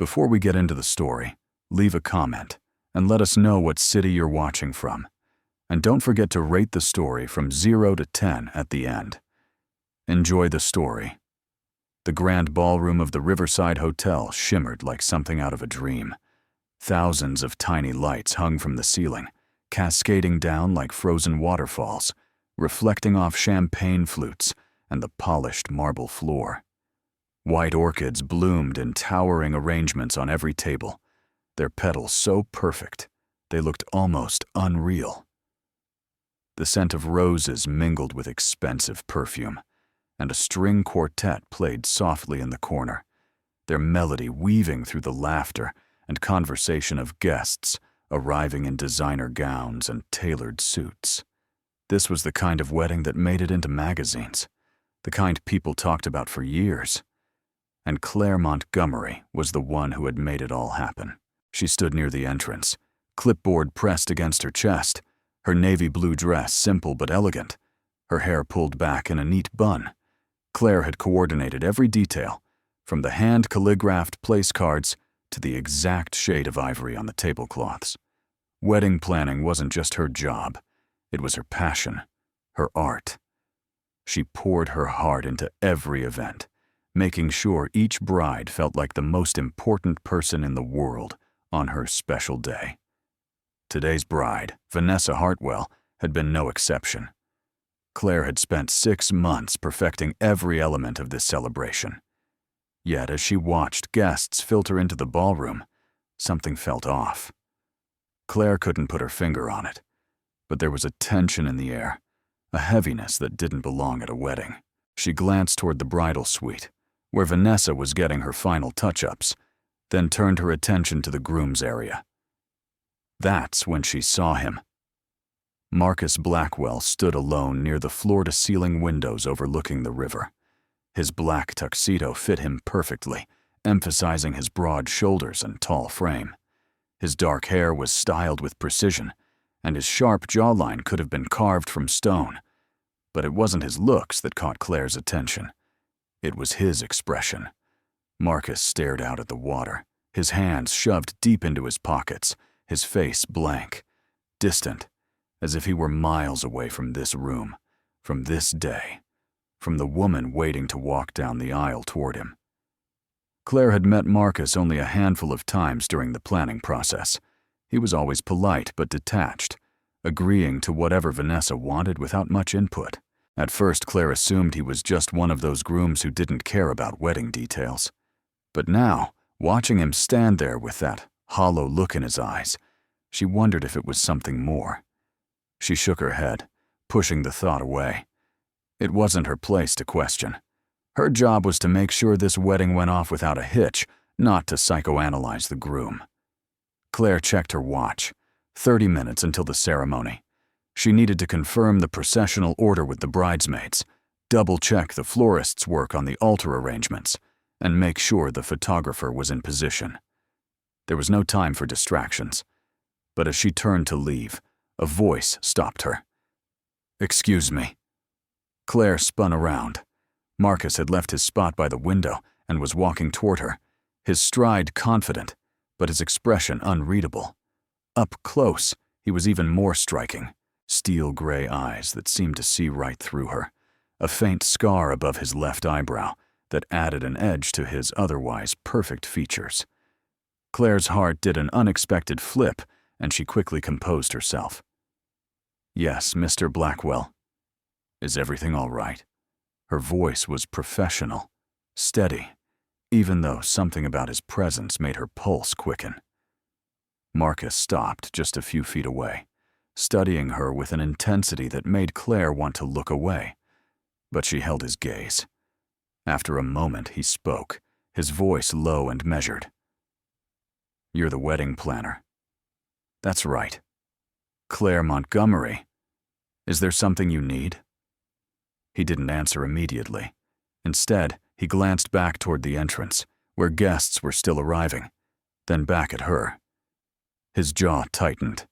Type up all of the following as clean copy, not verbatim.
Before we get into the story, leave a comment and let us know what city you're watching from. And don't forget to rate the story from 0 to 10 at the end. Enjoy the story. The grand ballroom of the Riverside Hotel shimmered like something out of a dream. Thousands of tiny lights hung from the ceiling, cascading down like frozen waterfalls, reflecting off champagne flutes and the polished marble floor. White orchids bloomed in towering arrangements on every table, their petals so perfect they looked almost unreal. The scent of roses mingled with expensive perfume, and a string quartet played softly in the corner, their melody weaving through the laughter and conversation of guests arriving in designer gowns and tailored suits. This was the kind of wedding that made it into magazines, the kind people talked about for years. And Claire Montgomery was the one who had made it all happen. She stood near the entrance, clipboard pressed against her chest, her navy blue dress simple but elegant, her hair pulled back in a neat bun. Claire had coordinated every detail, from the hand calligraphed place cards to the exact shade of ivory on the tablecloths. Wedding planning wasn't just her job, it was her passion, her art. She poured her heart into every event, making sure each bride felt like the most important person in the world on her special day. Today's bride, Vanessa Hartwell, had been no exception. Claire had spent 6 months perfecting every element of this celebration. Yet as she watched guests filter into the ballroom, something felt off. Claire couldn't put her finger on it, but there was a tension in the air, a heaviness that didn't belong at a wedding. She glanced toward the bridal suite, where Vanessa was getting her final touch-ups, then turned her attention to the groom's area. That's when she saw him. Marcus Blackwell stood alone near the floor-to-ceiling windows overlooking the river. His black tuxedo fit him perfectly, emphasizing his broad shoulders and tall frame. His dark hair was styled with precision, and his sharp jawline could have been carved from stone. But it wasn't his looks that caught Claire's attention. It was his expression. Marcus stared out at the water, his hands shoved deep into his pockets, his face blank, distant, as if he were miles away from this room, from this day, from the woman waiting to walk down the aisle toward him. Claire had met Marcus only a handful of times during the planning process. He was always polite but detached, agreeing to whatever Vanessa wanted without much input. At first, Claire assumed he was just one of those grooms who didn't care about wedding details. But now, watching him stand there with that hollow look in his eyes, she wondered if it was something more. She shook her head, pushing the thought away. It wasn't her place to question. Her job was to make sure this wedding went off without a hitch, not to psychoanalyze the groom. Claire checked her watch. 30 minutes until the ceremony. She needed to confirm the processional order with the bridesmaids, double-check the florist's work on the altar arrangements, and make sure the photographer was in position. There was no time for distractions, but as she turned to leave, a voice stopped her. "Excuse me." Claire spun around. Marcus had left his spot by the window and was walking toward her, his stride confident, but his expression unreadable. Up close, he was even more striking, steel-gray eyes that seemed to see right through her, a faint scar above his left eyebrow that added an edge to his otherwise perfect features. Claire's heart did an unexpected flip, and she quickly composed herself. "Yes, Mr. Blackwell. Is everything all right?" Her voice was professional, steady, even though something about his presence made her pulse quicken. Marcus stopped just a few feet away, studying her with an intensity that made Claire want to look away, but she held his gaze. After a moment, he spoke, his voice low and measured. "You're the wedding planner." "That's right." "Claire Montgomery. Is there something you need?" He didn't answer immediately. Instead, he glanced back toward the entrance, where guests were still arriving, then back at her. His jaw tightened.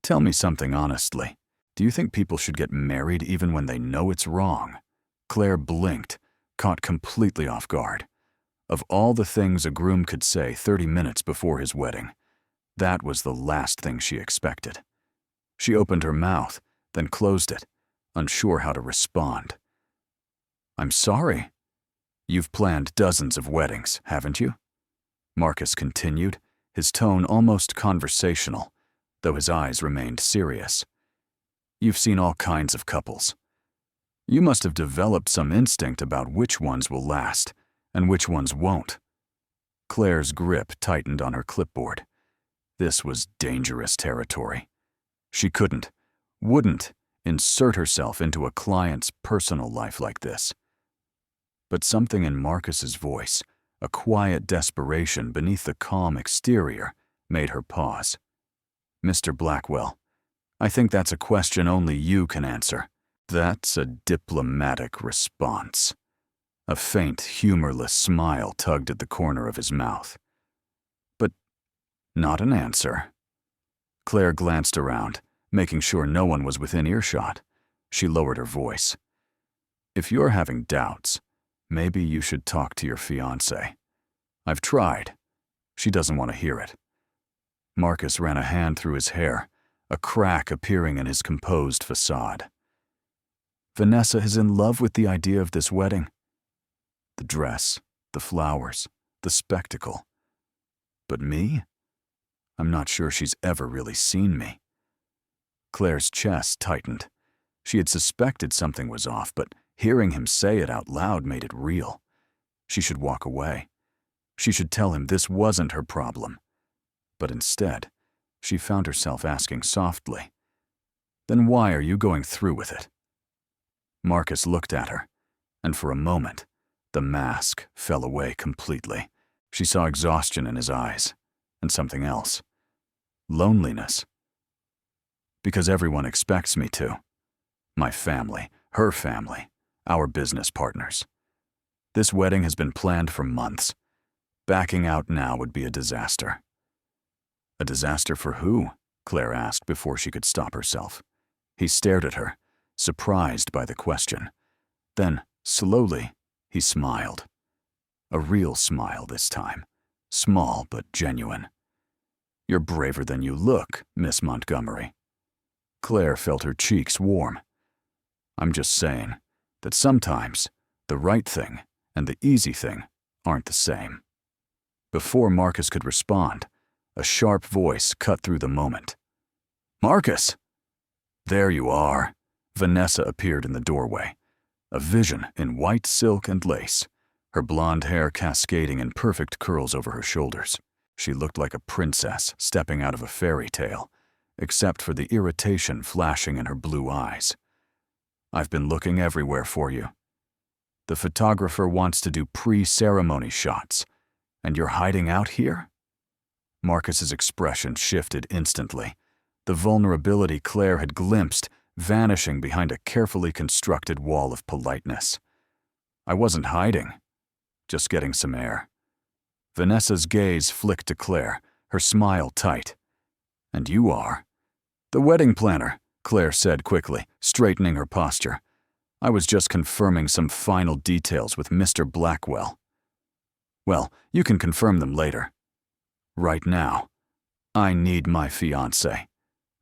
"Tell me something honestly. Do you think people should get married even when they know it's wrong?" Claire blinked, caught completely off guard. Of all the things a groom could say 30 minutes before his wedding, that was the last thing she expected. She opened her mouth, then closed it, unsure how to respond. "I'm sorry. You've planned dozens of weddings, haven't you?" Marcus continued, his tone almost conversational, though his eyes remained serious. "You've seen all kinds of couples. You must have developed some instinct about which ones will last and which ones won't." Claire's grip tightened on her clipboard. This was dangerous territory. She wouldn't insert herself into a client's personal life like this. But something in Marcus's voice, a quiet desperation beneath the calm exterior, made her pause. "Mr. Blackwell, I think that's a question only you can answer." "That's a diplomatic response." A faint, humorless smile tugged at the corner of his mouth. "But not an answer." Claire glanced around, making sure no one was within earshot. She lowered her voice. "If you're having doubts, maybe you should talk to your fiancé. I've tried. She doesn't want to hear it." Marcus ran a hand through his hair, a crack appearing in his composed facade. "Vanessa is in love with the idea of this wedding. The dress, the flowers, the spectacle. But me? I'm not sure she's ever really seen me." Claire's chest tightened. She had suspected something was off, but hearing him say it out loud made it real. She should walk away. She should tell him this wasn't her problem. But instead, she found herself asking softly, "Then why are you going through with it?" Marcus looked at her, and for a moment, the mask fell away completely. She saw exhaustion in his eyes, and something else. Loneliness. "Because everyone expects me to. My family, her family, our business partners. This wedding has been planned for months. Backing out now would be a disaster." "A disaster for who?" Claire asked before she could stop herself. He stared at her, surprised by the question. Then, slowly, he smiled. A real smile this time, small but genuine. "You're braver than you look, Miss Montgomery." Claire felt her cheeks warm. "I'm just saying that sometimes the right thing and the easy thing aren't the same." Before Marcus could respond, a sharp voice cut through the moment. "Marcus!" "There you are." Vanessa appeared in the doorway, a vision in white silk and lace, her blonde hair cascading in perfect curls over her shoulders. She looked like a princess stepping out of a fairy tale, except for the irritation flashing in her blue eyes. "I've been looking everywhere for you. The photographer wants to do pre-ceremony shots, and you're hiding out here?" Marcus's expression shifted instantly, the vulnerability Claire had glimpsed vanishing behind a carefully constructed wall of politeness. "I wasn't hiding, just getting some air." Vanessa's gaze flicked to Claire, her smile tight. "And you are?" "The wedding planner," Claire said quickly, straightening her posture. "I was just confirming some final details with Mr. Blackwell." "Well, you can confirm them later. Right now, I need my fiancé."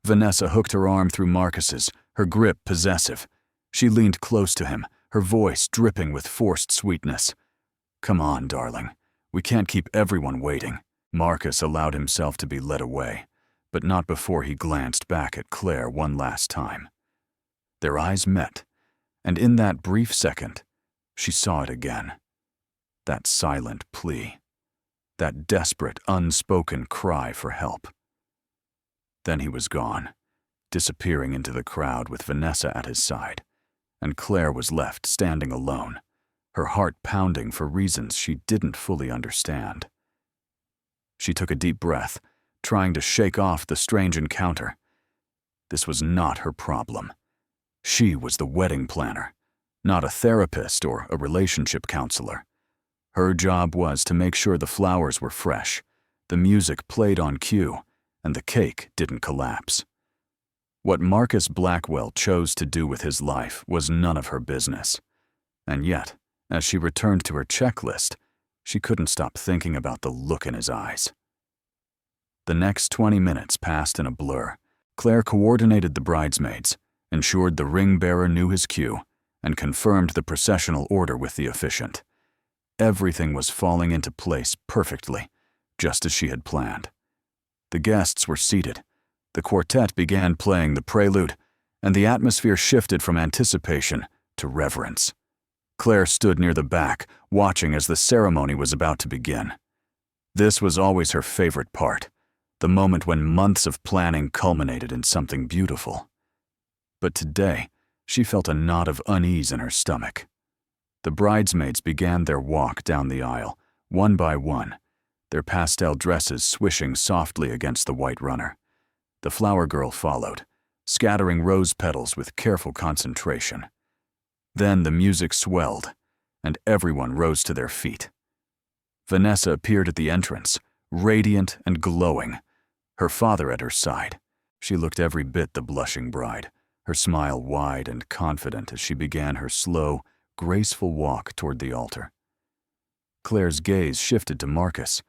Vanessa hooked her arm through Marcus's, her grip possessive. She leaned close to him, her voice dripping with forced sweetness. "Come on, darling. We can't keep everyone waiting." Marcus allowed himself to be led away, but not before he glanced back at Claire one last time. Their eyes met, and in that brief second, she saw it again. That silent plea. That desperate, unspoken cry for help. Then he was gone, disappearing into the crowd with Vanessa at his side, and Claire was left standing alone, her heart pounding for reasons she didn't fully understand. She took a deep breath, trying to shake off the strange encounter. This was not her problem. She was the wedding planner, not a therapist or a relationship counselor. Her job was to make sure the flowers were fresh, the music played on cue, and the cake didn't collapse. What Marcus Blackwell chose to do with his life was none of her business. And yet, as she returned to her checklist, She couldn't stop thinking about the look in his eyes. The next 20 minutes passed in a blur. Claire coordinated the bridesmaids, ensured the ring bearer knew his cue, and confirmed the processional order with the officiant. Everything was falling into place perfectly, just as she had planned. The guests were seated. The quartet began playing the prelude, and the atmosphere shifted from anticipation to reverence. Claire stood near the back, watching as the ceremony was about to begin. This was always her favorite part, the moment when months of planning culminated in something beautiful. But today, she felt a knot of unease in her stomach. The bridesmaids began their walk down the aisle, one by one, their pastel dresses swishing softly against the white runner. The flower girl followed, scattering rose petals with careful concentration. Then the music swelled, and everyone rose to their feet. Vanessa appeared at the entrance, radiant and glowing, her father at her side. She looked every bit the blushing bride, her smile wide and confident as she began her slow, graceful walk toward the altar. Claire's gaze shifted to Marcus.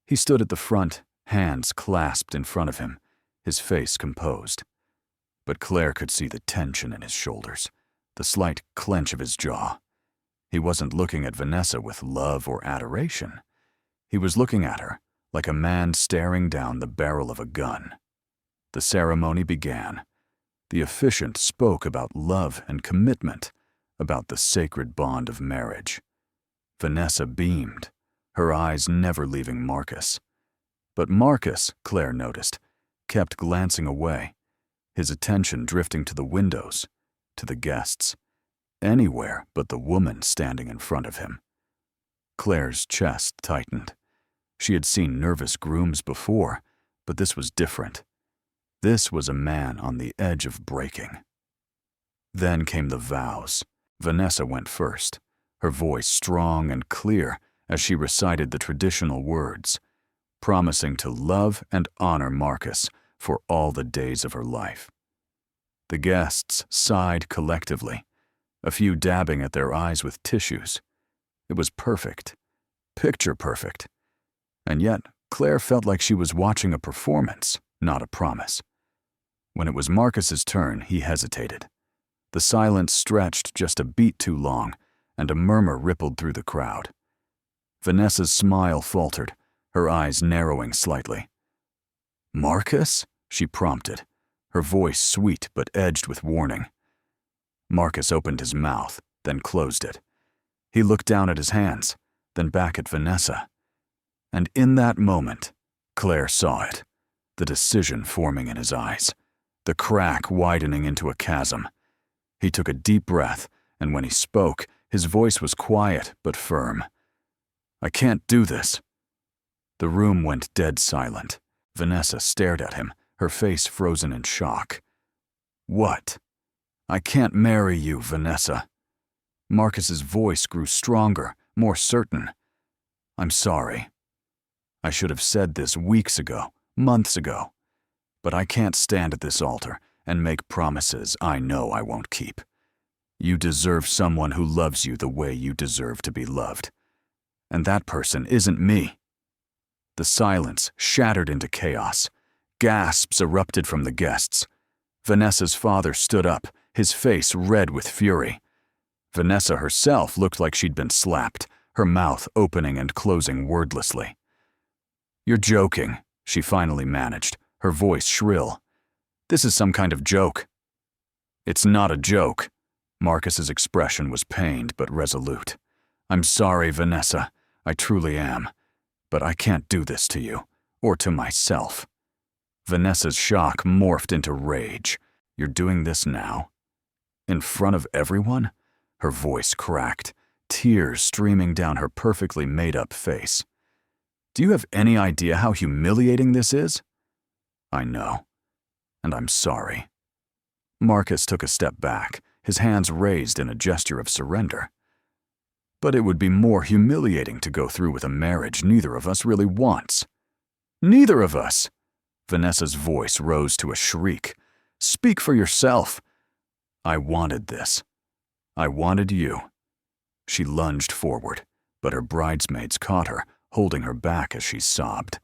He stood at the front, hands clasped in front of him, his face composed. But Claire could see the tension in his shoulders, the slight clench of his jaw. He wasn't looking at Vanessa with love or adoration. He was looking at her like a man staring down the barrel of a gun. The ceremony began. The officiant spoke about love and commitment, about the sacred bond of marriage. Vanessa beamed, her eyes never leaving Marcus. But Marcus, Claire noticed, kept glancing away, his attention drifting to the windows, to the guests, anywhere but the woman standing in front of him. Claire's chest tightened. She had seen nervous grooms before, but this was different. This was a man on the edge of breaking. Then came the vows. Vanessa went first, her voice strong and clear as she recited the traditional words, promising to love and honor Marcus for all the days of her life. The guests sighed collectively, a few dabbing at their eyes with tissues. It was perfect, picture perfect. And yet, Claire felt like she was watching a performance, not a promise. When it was Marcus's turn, he hesitated. The silence stretched just a beat too long, and a murmur rippled through the crowd. Vanessa's smile faltered, her eyes narrowing slightly. "Marcus?" she prompted, her voice sweet but edged with warning. Marcus opened his mouth, then closed it. He looked down at his hands, then back at Vanessa. And in that moment, Claire saw it, the decision forming in his eyes, the crack widening into a chasm. He took a deep breath, and when he spoke, his voice was quiet but firm. "I can't do this." The room went dead silent. Vanessa stared at him, her face frozen in shock. "What?" "I can't marry you, Vanessa." Marcus's voice grew stronger, more certain. "I'm sorry. I should have said this weeks ago, months ago. But I can't stand at this altar and make promises I know I won't keep. You deserve someone who loves you the way you deserve to be loved. And that person isn't me." The silence shattered into chaos. Gasps erupted from the guests. Vanessa's father stood up, his face red with fury. Vanessa herself looked like she'd been slapped, her mouth opening and closing wordlessly. "You're joking," she finally managed, her voice shrill. "This is some kind of joke." "It's not a joke." Marcus's expression was pained but resolute. "I'm sorry, Vanessa. I truly am. But I can't do this to you, or to myself." Vanessa's shock morphed into rage. "You're doing this now? In front of everyone?" Her voice cracked, tears streaming down her perfectly made-up face. "Do you have any idea how humiliating this is?" "I know. And I'm sorry." Marcus took a step back, his hands raised in a gesture of surrender. "But it would be more humiliating to go through with a marriage neither of us really wants." "Neither of us!" Vanessa's voice rose to a shriek. "Speak for yourself." "I wanted this. I wanted you." She lunged forward, but her bridesmaids caught her, holding her back as she sobbed.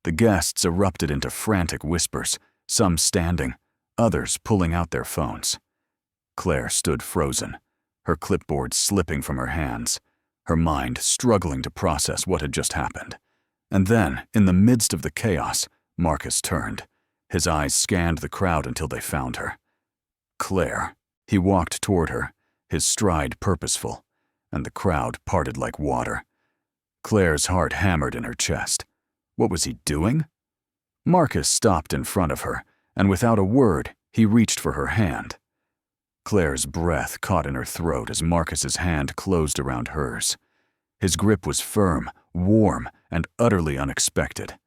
The guests erupted into frantic whispers, some standing, others pulling out their phones. Claire stood frozen, her clipboard slipping from her hands, her mind struggling to process what had just happened. And then, in the midst of the chaos, Marcus turned. His eyes scanned the crowd until they found her. Claire. He walked toward her, his stride purposeful, and the crowd parted like water. Claire's heart hammered in her chest. What was he doing? Marcus stopped in front of her, and without a word, he reached for her hand. Claire's breath caught in her throat as Marcus's hand closed around hers. His grip was firm, warm, and utterly unexpected.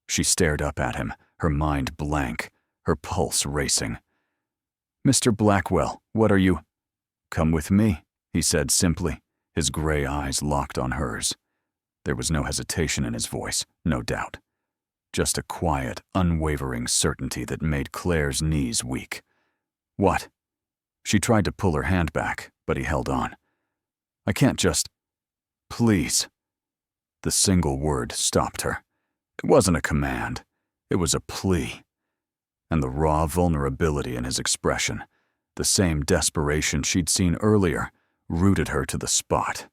She stared up at him, her mind blank, her pulse racing. "Mr. Blackwell, what are you—" "Come with me," he said simply, his gray eyes locked on hers. There was no hesitation in his voice, no doubt. Just a quiet, unwavering certainty that made Claire's knees weak. "What?" She tried to pull her hand back, but he held on. "I can't just—" "Please." The single word stopped her. It wasn't a command. It was a plea. And the raw vulnerability in his expression, the same desperation she'd seen earlier, rooted her to the spot.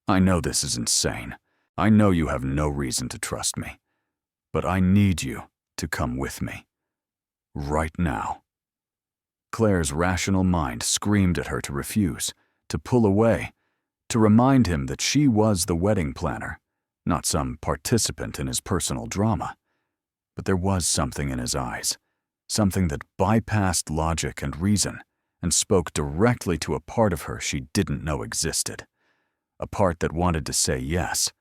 "I know this is insane. I know you have no reason to trust me. But I need you to come with me. Right now." Claire's rational mind screamed at her to refuse, to pull away, to remind him that she was the wedding planner, not some participant in his personal drama. But there was something in his eyes, something that bypassed logic and reason and spoke directly to a part of her she didn't know existed. A part that wanted to say yes,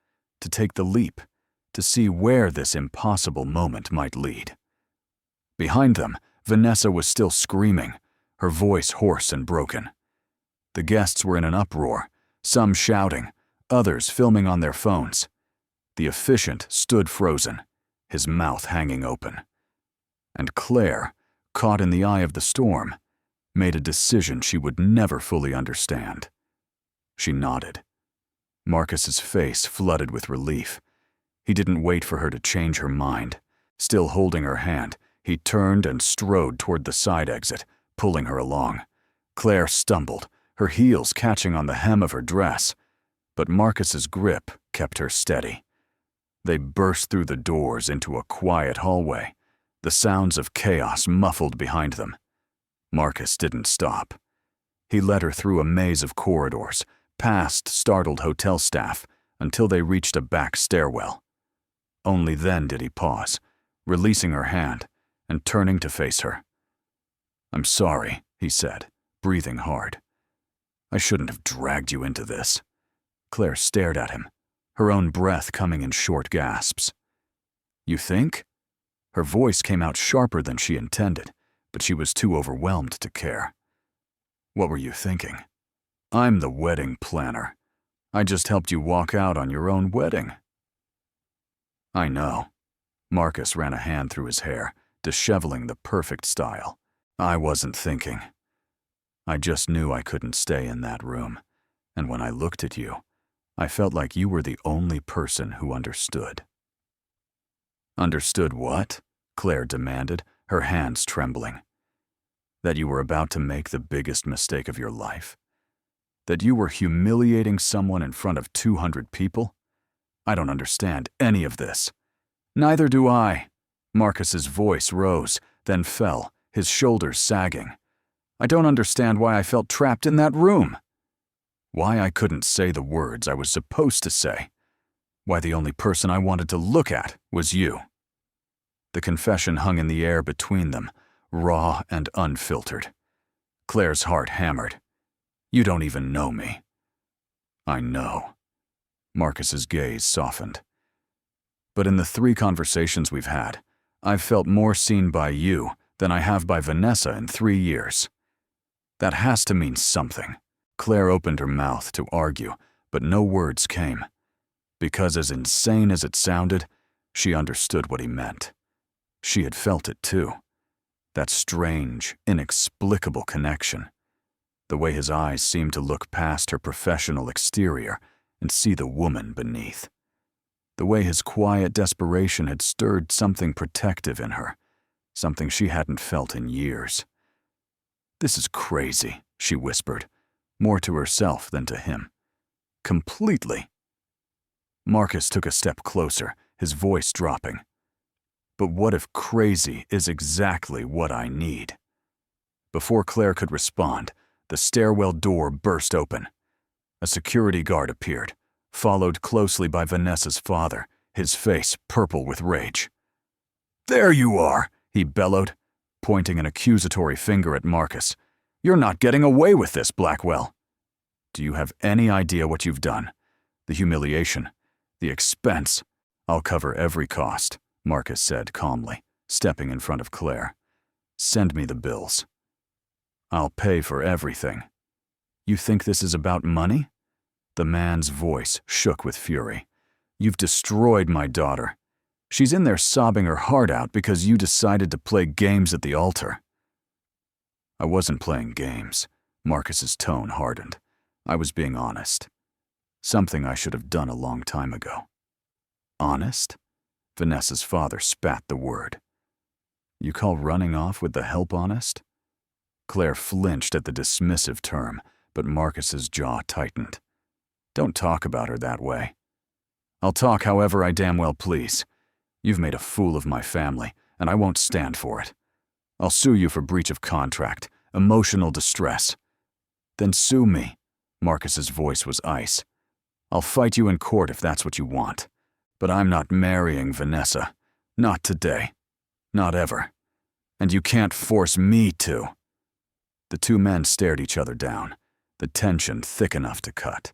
to take the leap, to see where this impossible moment might lead. Behind them, Vanessa was still screaming, her voice hoarse and broken. The guests were in an uproar, some shouting, others filming on their phones. The officiant stood frozen, his mouth hanging open. And Claire, caught in the eye of the storm, made a decision she would never fully understand. She nodded. Marcus's face flooded with relief. He didn't wait for her to change her mind. Still holding her hand, he turned and strode toward the side exit, pulling her along. Claire stumbled, her heels catching on the hem of her dress, but Marcus's grip kept her steady. They burst through the doors into a quiet hallway, the sounds of chaos muffled behind them. Marcus didn't stop. He led her through a maze of corridors, past startled hotel staff, until they reached a back stairwell. Only then did he pause, releasing her hand and turning to face her. "I'm sorry," he said, breathing hard. "I shouldn't have dragged you into this." Claire stared at him, her own breath coming in short gasps. "You think?" Her voice came out sharper than she intended, but she was too overwhelmed to care. "What were you thinking? I'm the wedding planner. I just helped you walk out on your own wedding." "I know." Marcus ran a hand through his hair, disheveling the perfect style. "I wasn't thinking. I just knew I couldn't stay in that room, and when I looked at you, I felt like you were the only person who understood." "Understood what?" Claire demanded, her hands trembling. "That you were about to make the biggest mistake of your life? That you were humiliating someone in front of 200 people? I don't understand any of this." "Neither do I." Marcus's voice rose, then fell, his shoulders sagging. "I don't understand why I felt trapped in that room. Why I couldn't say the words I was supposed to say. Why the only person I wanted to look at was you." The confession hung in the air between them, raw and unfiltered. Claire's heart hammered. "You don't even know me." "I know." Marcus's gaze softened. "But in the 3 conversations we've had, I've felt more seen by you than I have by Vanessa in 3 years. That has to mean something." Claire opened her mouth to argue, but no words came. Because as insane as it sounded, she understood what he meant. She had felt it too. That strange, inexplicable connection. The way his eyes seemed to look past her professional exterior and see the woman beneath. The way his quiet desperation had stirred something protective in her, something she hadn't felt in years. "This is crazy," she whispered, more to herself than to him. "Completely." Marcus took a step closer, his voice dropping. "But what if crazy is exactly what I need?" Before Claire could respond, the stairwell door burst open. A security guard appeared, followed closely by Vanessa's father, his face purple with rage. "There you are," he bellowed, pointing an accusatory finger at Marcus. "You're not getting away with this, Blackwell." "Do you have any idea what you've done? The humiliation, the expense." "I'll cover every cost," Marcus said calmly, stepping in front of Claire. "Send me the bills." "I'll pay for everything." "You think this is about money?" The man's voice shook with fury. "You've destroyed my daughter. She's in there sobbing her heart out because you decided to play games at the altar." "I wasn't playing games." Marcus's tone hardened. "I was being honest. Something I should have done a long time ago." "Honest?" Vanessa's father spat the word. "You call running off with the help honest?" Claire flinched at the dismissive term, but Marcus's jaw tightened. "Don't talk about her that way." "I'll talk however I damn well please. You've made a fool of my family, and I won't stand for it. I'll sue you for breach of contract, emotional distress." "Then sue me." Marcus's voice was ice. "I'll fight you in court if that's what you want. But I'm not marrying Vanessa. Not today. Not ever. And you can't force me to." The two men stared each other down, the tension thick enough to cut.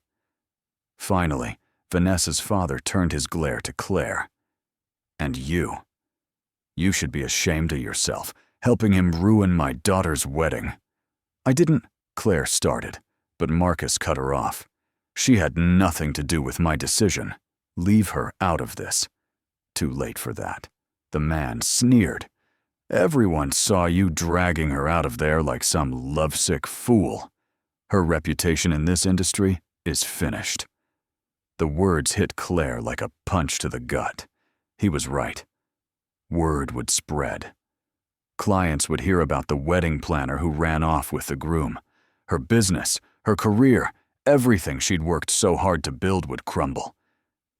Finally, Vanessa's father turned his glare to Claire. "And you. You should be ashamed of yourself, helping him ruin my daughter's wedding." "I didn't," Claire started, but Marcus cut her off. "She had nothing to do with my decision. Leave her out of this." "Too late for that." The man sneered. "Everyone saw you dragging her out of there like some lovesick fool. Her reputation in this industry is finished." The words hit Claire like a punch to the gut. He was right. Word would spread. Clients would hear about the wedding planner who ran off with the groom. Her business, her career, everything she'd worked so hard to build would crumble.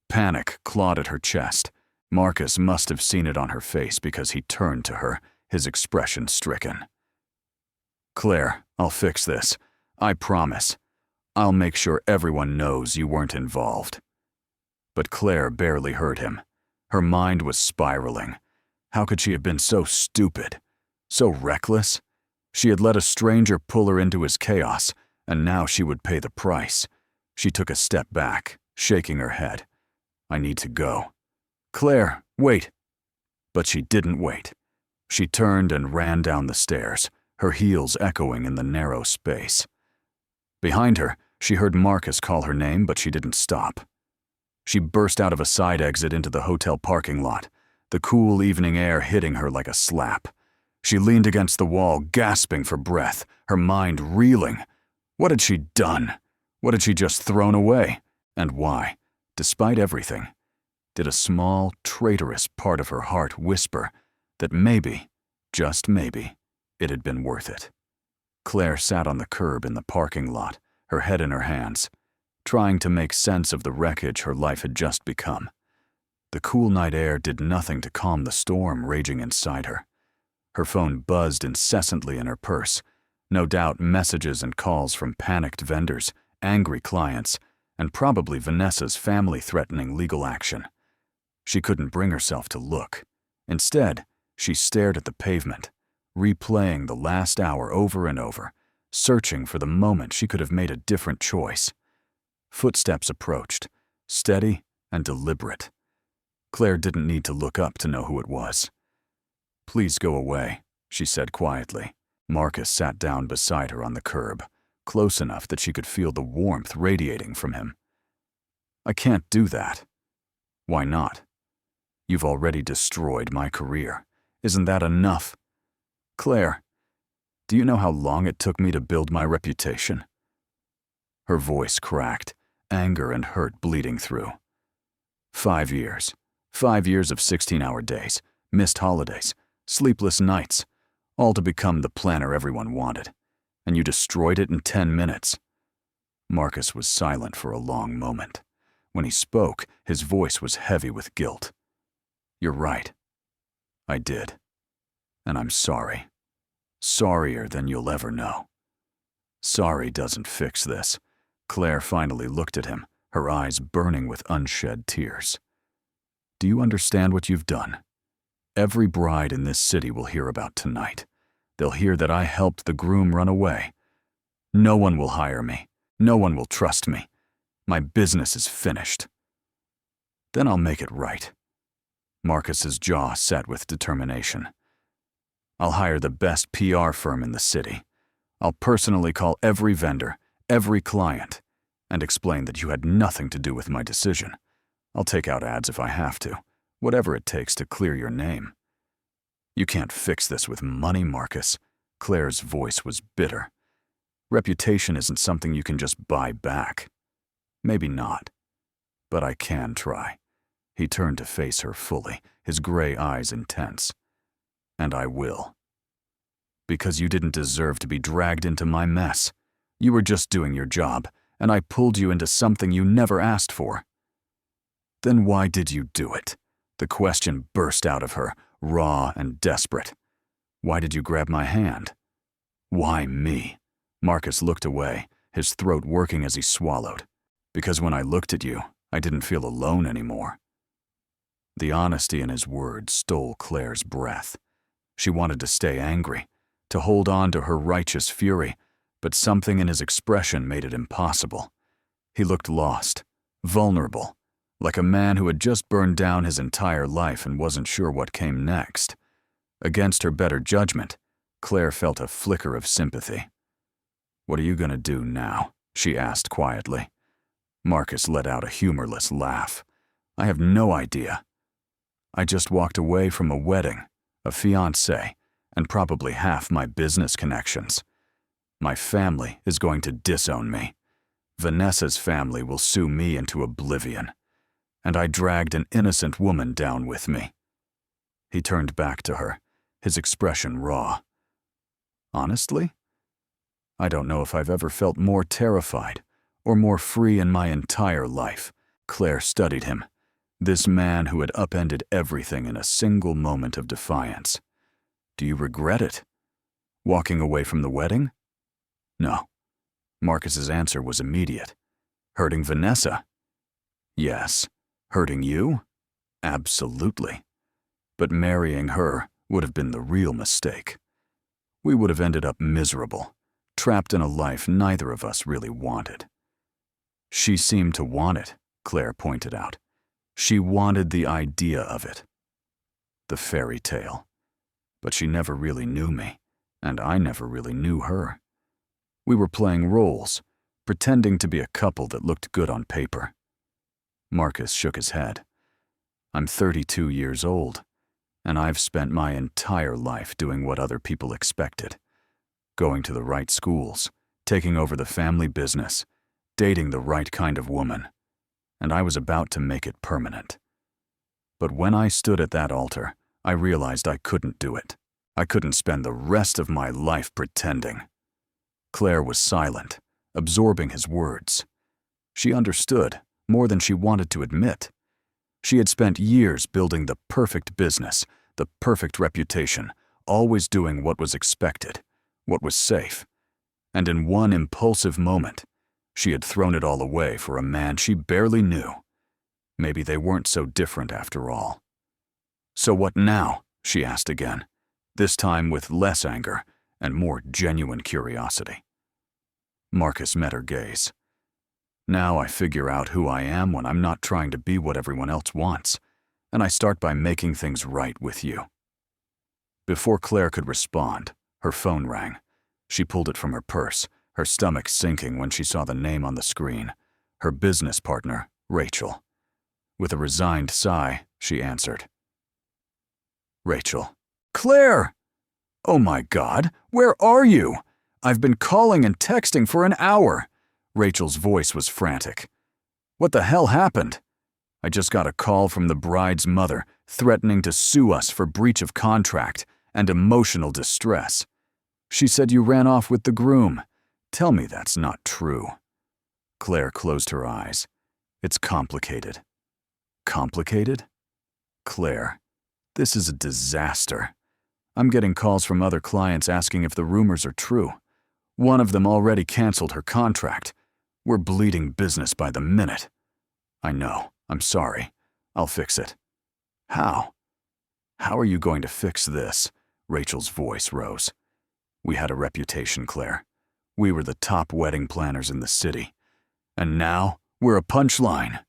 Panic clawed at her chest. Marcus must have seen it on her face because he turned to her, his expression stricken. "Claire, I'll fix this. I promise. I'll make sure everyone knows you weren't involved." But Claire barely heard him. Her mind was spiraling. How could she have been so stupid? So reckless? She had let a stranger pull her into his chaos, and now she would pay the price. She took a step back, shaking her head. "I need to go." "Claire, wait." But she didn't wait. She turned and ran down the stairs, her heels echoing in the narrow space. Behind her, she heard Marcus call her name, but she didn't stop. She burst out of a side exit into the hotel parking lot, the cool evening air hitting her like a slap. She leaned against the wall, gasping for breath, her mind reeling. What had she done? What had she just thrown away? And why? Despite everything, did a small, traitorous part of her heart whisper that maybe, just maybe, it had been worth it. Claire sat on the curb in the parking lot, her head in her hands, trying to make sense of the wreckage her life had just become. The cool night air did nothing to calm the storm raging inside her. Her phone buzzed incessantly in her purse, no doubt messages and calls from panicked vendors, angry clients, and probably Vanessa's family-threatening legal action. She couldn't bring herself to look. Instead, she stared at the pavement, replaying the last hour over and over, searching for the moment she could have made a different choice. Footsteps approached, steady and deliberate. Claire didn't need to look up to know who it was. "Please go away," she said quietly. Marcus sat down beside her on the curb, close enough that she could feel the warmth radiating from him. "I can't do that." "Why not?" "You've already destroyed my career. Isn't that enough?" "Claire, do you know how long it took me to build my reputation?" Her voice cracked, anger and hurt bleeding through. 5 years. 5 years of 16-hour days, missed holidays, sleepless nights, all to become the planner everyone wanted. And you destroyed it in 10 minutes. Marcus was silent for a long moment. When he spoke, his voice was heavy with guilt. You're right. I did. And I'm sorry. Sorrier than you'll ever know. Sorry doesn't fix this. Claire finally looked at him, her eyes burning with unshed tears. Do you understand what you've done? Every bride in this city will hear about tonight. They'll hear that I helped the groom run away. No one will hire me. No one will trust me. My business is finished. Then I'll make it right. Marcus's jaw set with determination. I'll hire the best PR firm in the city. I'll personally call every vendor, every client, and explain that you had nothing to do with my decision. I'll take out ads if I have to, whatever it takes to clear your name. You can't fix this with money, Marcus. Claire's voice was bitter. Reputation isn't something you can just buy back. Maybe not, but I can try. He turned to face her fully, his gray eyes intense. And I will. Because you didn't deserve to be dragged into my mess. You were just doing your job, and I pulled you into something you never asked for. Then why did you do it? The question burst out of her, raw and desperate. Why did you grab my hand? Why me? Marcus looked away, his throat working as he swallowed. Because when I looked at you, I didn't feel alone anymore. The honesty in his words stole Claire's breath. She wanted to stay angry, to hold on to her righteous fury, but something in his expression made it impossible. He looked lost, vulnerable, like a man who had just burned down his entire life and wasn't sure what came next. Against her better judgment, Claire felt a flicker of sympathy. What are you going to do now? She asked quietly. Marcus let out a humorless laugh. I have no idea. I just walked away from a wedding, a fiancé, and probably half my business connections. My family is going to disown me. Vanessa's family will sue me into oblivion. And I dragged an innocent woman down with me. He turned back to her, his expression raw. Honestly? I don't know if I've ever felt more terrified or more free in my entire life. Claire studied him, this man who had upended everything in a single moment of defiance. Do you regret it? Walking away from the wedding? No. Marcus's answer was immediate. Hurting Vanessa? Yes. Hurting you? Absolutely. But marrying her would have been the real mistake. We would have ended up miserable, trapped in a life neither of us really wanted. She seemed to want it, Claire pointed out. She wanted the idea of it. The fairy tale. But she never really knew me, and I never really knew her. We were playing roles, pretending to be a couple that looked good on paper. Marcus shook his head. I'm 32 years old, and I've spent my entire life doing what other people expected. Going to the right schools, taking over the family business, dating the right kind of woman, and I was about to make it permanent. But when I stood at that altar, I realized I couldn't do it. I couldn't spend the rest of my life pretending. Claire was silent, absorbing his words. She understood more than she wanted to admit. She had spent years building the perfect business, the perfect reputation, always doing what was expected, what was safe. And in one impulsive moment, she had thrown it all away for a man she barely knew. Maybe they weren't so different after all. So what now? She asked again, this time with less anger and more genuine curiosity. Marcus met her gaze. Now I figure out who I am when I'm not trying to be what everyone else wants, and I start by making things right with you. Before Claire could respond, her phone rang. She pulled it from her purse, her stomach sinking when she saw the name on the screen, her business partner, Rachel. With a resigned sigh, she answered. Rachel. Claire! Oh my God, where are you? I've been calling and texting for an hour. Rachel's voice was frantic. What the hell happened? I just got a call from the bride's mother threatening to sue us for breach of contract and emotional distress. She said you ran off with the groom. Tell me that's not true." Claire closed her eyes. "It's complicated." "Complicated?" "Claire, this is a disaster. I'm getting calls from other clients asking if the rumors are true. One of them already canceled her contract. We're bleeding business by the minute." "I know. I'm sorry. I'll fix it." "How? How are you going to fix this?" Rachel's voice rose. "We had a reputation, Claire. We were the top wedding planners in the city. And now we're a punchline."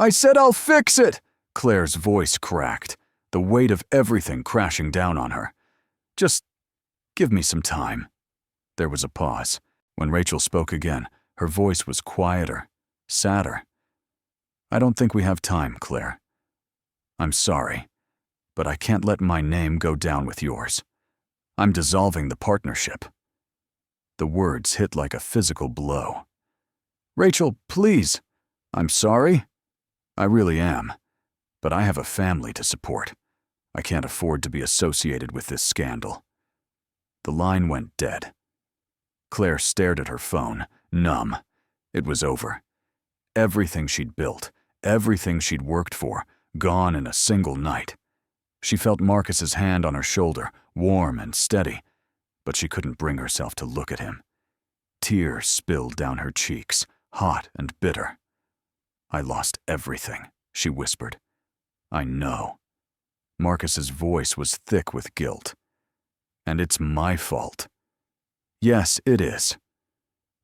"I said I'll fix it!" Claire's voice cracked, the weight of everything crashing down on her. "Just give me some time." There was a pause. When Rachel spoke again, her voice was quieter, sadder. "I don't think we have time, Claire. I'm sorry, but I can't let my name go down with yours. I'm dissolving the partnership." The words hit like a physical blow. "Rachel, please." "I'm sorry. I really am. But I have a family to support. I can't afford to be associated with this scandal." The line went dead. Claire stared at her phone, numb. It was over. Everything she'd built, everything she'd worked for, gone in a single night. She felt Marcus's hand on her shoulder, warm and steady, but she couldn't bring herself to look at him. Tears spilled down her cheeks, hot and bitter. "I lost everything," she whispered. "I know." Marcus's voice was thick with guilt. "And it's my fault." "Yes, it is."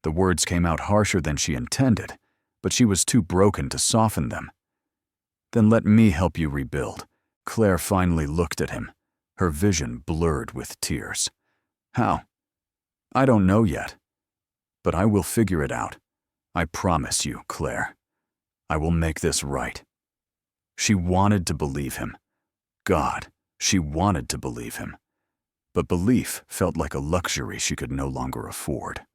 The words came out harsher than she intended, but she was too broken to soften them. "Then let me help you rebuild." Claire finally looked at him, her vision blurred with tears. "How?" "I don't know yet. But I will figure it out. I promise you, Claire. I will make this right." She wanted to believe him. God, she wanted to believe him. But belief felt like a luxury she could no longer afford.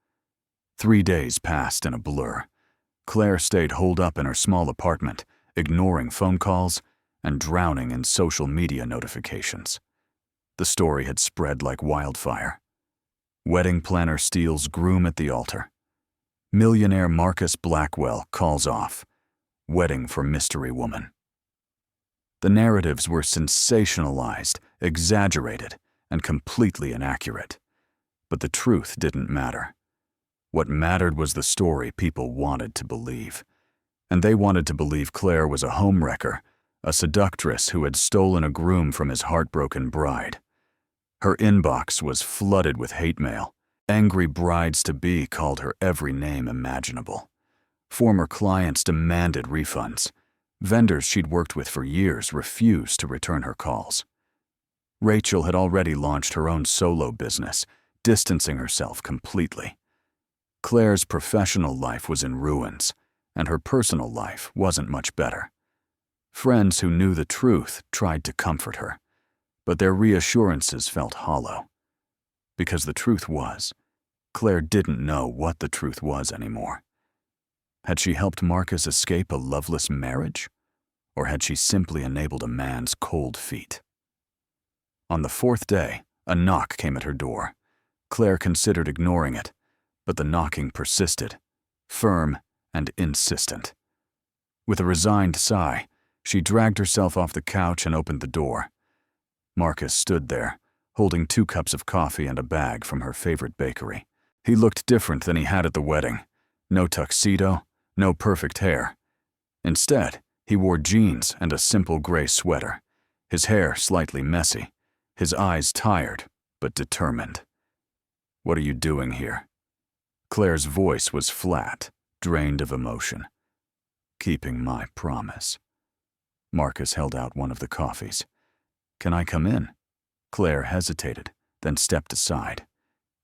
3 days passed in a blur. Claire stayed holed up in her small apartment, ignoring phone calls and drowning in social media notifications. The story had spread like wildfire. Wedding planner steals groom at the altar. Millionaire Marcus Blackwell calls off. Wedding for mystery woman. The narratives were sensationalized, exaggerated, and completely inaccurate. But the truth didn't matter. What mattered was the story people wanted to believe. And they wanted to believe Claire was a homewrecker, a seductress who had stolen a groom from his heartbroken bride. Her inbox was flooded with hate mail. Angry brides-to-be called her every name imaginable. Former clients demanded refunds. Vendors she'd worked with for years refused to return her calls. Rachel had already launched her own solo business, distancing herself completely. Claire's professional life was in ruins, and her personal life wasn't much better. Friends who knew the truth tried to comfort her, but their reassurances felt hollow. Because the truth was, Claire didn't know what the truth was anymore. Had she helped Marcus escape a loveless marriage? Or had she simply enabled a man's cold feet? On the 4th day, a knock came at her door. Claire considered ignoring it, but the knocking persisted, firm and insistent. With a resigned sigh, she dragged herself off the couch and opened the door. Marcus stood there, holding 2 cups of coffee and a bag from her favorite bakery. He looked different than he had at the wedding. No tuxedo, no perfect hair. Instead, he wore jeans and a simple gray sweater, his hair slightly messy, his eyes tired but determined. "What are you doing here?" Claire's voice was flat, drained of emotion. "Keeping my promise." Marcus held out one of the coffees. "Can I come in?" Claire hesitated, then stepped aside.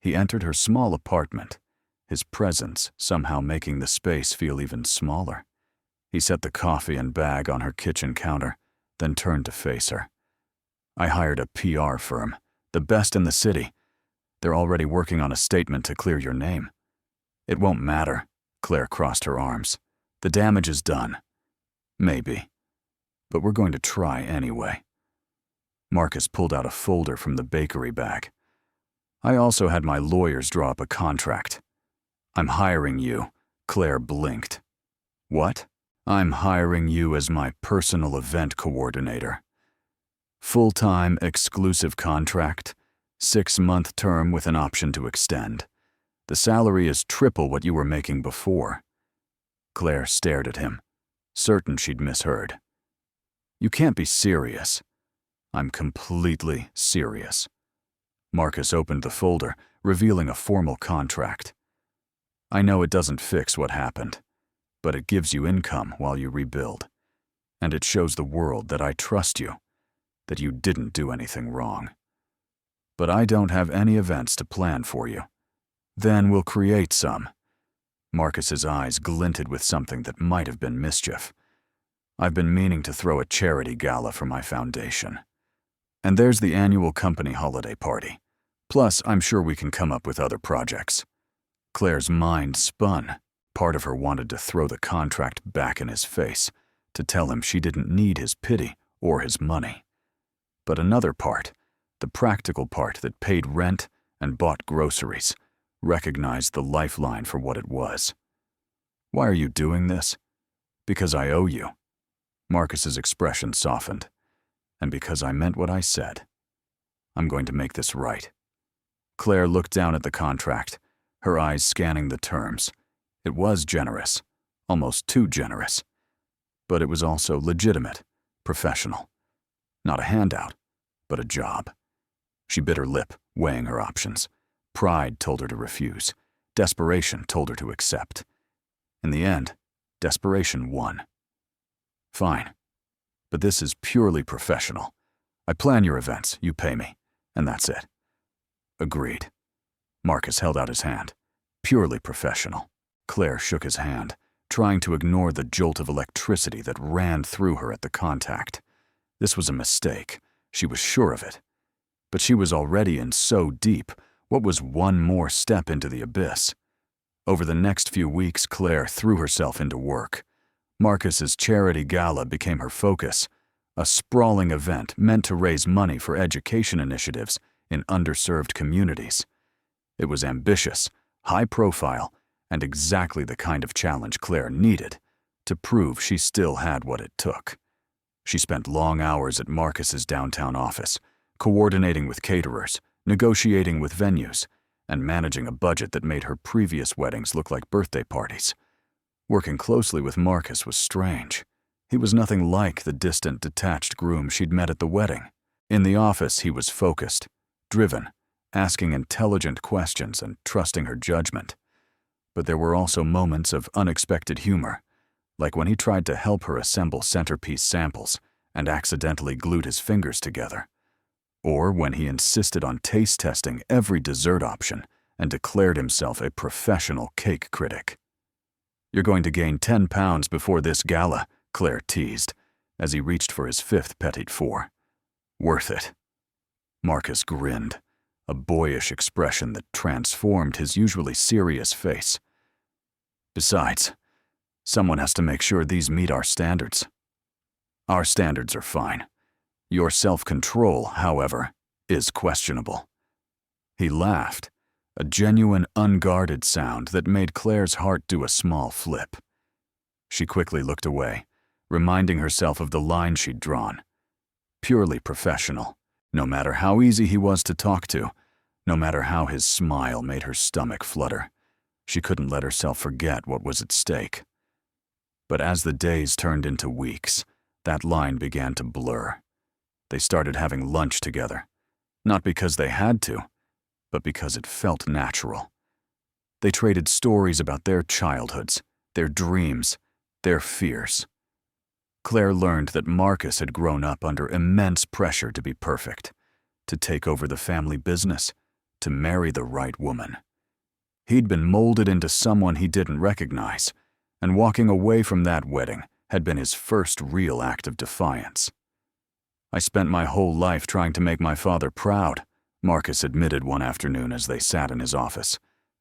He entered her small apartment, his presence somehow making the space feel even smaller. He set the coffee and bag on her kitchen counter, then turned to face her. "I hired a PR firm, the best in the city. They're already working on a statement to clear your name." "It won't matter." Claire crossed her arms. The damage is done. Maybe. But we're going to try anyway. Marcus pulled out a folder from the bakery bag. I also had my lawyers draw up a contract. I'm hiring you. Claire blinked. What? I'm hiring you as my personal event coordinator. Full-time, exclusive contract, 6-month term with an option to extend. The salary is triple what you were making before. Claire stared at him, certain she'd misheard. You can't be serious. I'm completely serious. Marcus opened the folder, revealing a formal contract. I know it doesn't fix what happened, but it gives you income while you rebuild. And it shows the world that I trust you, that you didn't do anything wrong. But I don't have any events to plan for you. Then we'll create some. Marcus's eyes glinted with something that might have been mischief. I've been meaning to throw a charity gala for my foundation. And there's the annual company holiday party. Plus, I'm sure we can come up with other projects. Claire's mind spun. Part of her wanted to throw the contract back in his face, to tell him she didn't need his pity or his money. But another part, the practical part that paid rent and bought groceries, recognized the lifeline for what it was. Why are you doing this? Because I owe you. Marcus's expression softened. And because I meant what I said. I'm going to make this right. Claire looked down at the contract, her eyes scanning the terms. It was generous, almost too generous. But it was also legitimate, professional. Not a handout, but a job. She bit her lip, weighing her options. Pride told her to refuse. Desperation told her to accept. In the end, desperation won. Fine. But this is purely professional. I plan your events, you pay me, and that's it. Agreed. Marcus held out his hand. Purely professional. Claire shook his hand, trying to ignore the jolt of electricity that ran through her at the contact. This was a mistake. She was sure of it. But she was already in so deep. What was one more step into the abyss? Over the next few weeks, Claire threw herself into work. Marcus's charity gala became her focus, a sprawling event meant to raise money for education initiatives in underserved communities. It was ambitious, high profile, and exactly the kind of challenge Claire needed to prove she still had what it took. She spent long hours at Marcus's downtown office, coordinating with caterers, negotiating with venues, and managing a budget that made her previous weddings look like birthday parties. Working closely with Marcus was strange. He was nothing like the distant, detached groom she'd met at the wedding. In the office, he was focused, driven, asking intelligent questions and trusting her judgment. But there were also moments of unexpected humor, like when he tried to help her assemble centerpiece samples and accidentally glued his fingers together, or when he insisted on taste testing every dessert option and declared himself a professional cake critic. You're going to gain 10 pounds before this gala, Claire teased, as he reached for his 5th Petit Four. Worth it. Marcus grinned, a boyish expression that transformed his usually serious face. Besides, someone has to make sure these meet our standards. Our standards are fine. Your self-control, however, is questionable. He laughed, a genuine, unguarded sound that made Claire's heart do a small flip. She quickly looked away, reminding herself of the line she'd drawn. Purely professional, no matter how easy he was to talk to, no matter how his smile made her stomach flutter. She couldn't let herself forget what was at stake. But as the days turned into weeks, that line began to blur. They started having lunch together, not because they had to, but because it felt natural. They traded stories about their childhoods, their dreams, their fears. Claire learned that Marcus had grown up under immense pressure to be perfect, to take over the family business, to marry the right woman. He'd been molded into someone he didn't recognize, and walking away from that wedding had been his first real act of defiance. I spent my whole life trying to make my father proud, Marcus admitted one afternoon as they sat in his office,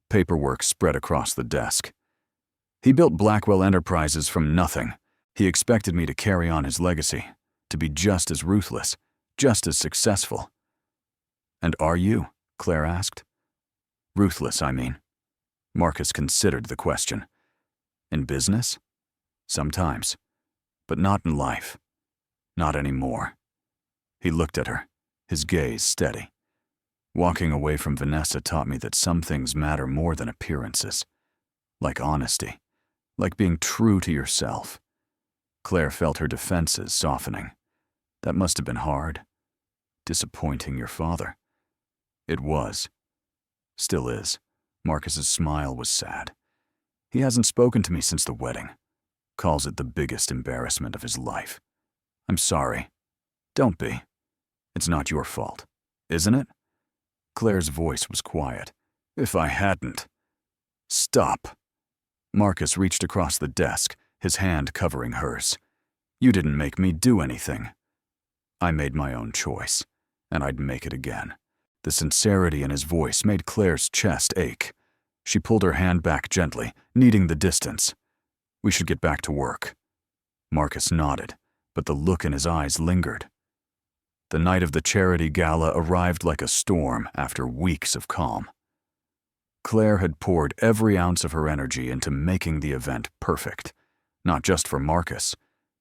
paperwork spread across the desk. He built Blackwell Enterprises from nothing. He expected me to carry on his legacy, to be just as ruthless, just as successful. And are you? Claire asked. Ruthless, I mean. Marcus considered the question. In business? Sometimes. But not in life. Not anymore. He looked at her, his gaze steady. Walking away from Vanessa taught me that some things matter more than appearances. Like honesty. Like being true to yourself. Claire felt her defenses softening. That must have been hard. Disappointing your father. It was. Still is. Marcus's smile was sad. He hasn't spoken to me since the wedding. Calls it the biggest embarrassment of his life. I'm sorry. Don't be. It's not your fault, isn't it? Claire's voice was quiet. If I hadn't. Stop. Marcus reached across the desk, his hand covering hers. You didn't make me do anything. I made my own choice, and I'd make it again. The sincerity in his voice made Claire's chest ache. She pulled her hand back gently, needing the distance. We should get back to work. Marcus nodded, but the look in his eyes lingered. The night of the charity gala arrived like a storm after weeks of calm. Claire had poured every ounce of her energy into making the event perfect, not just for Marcus,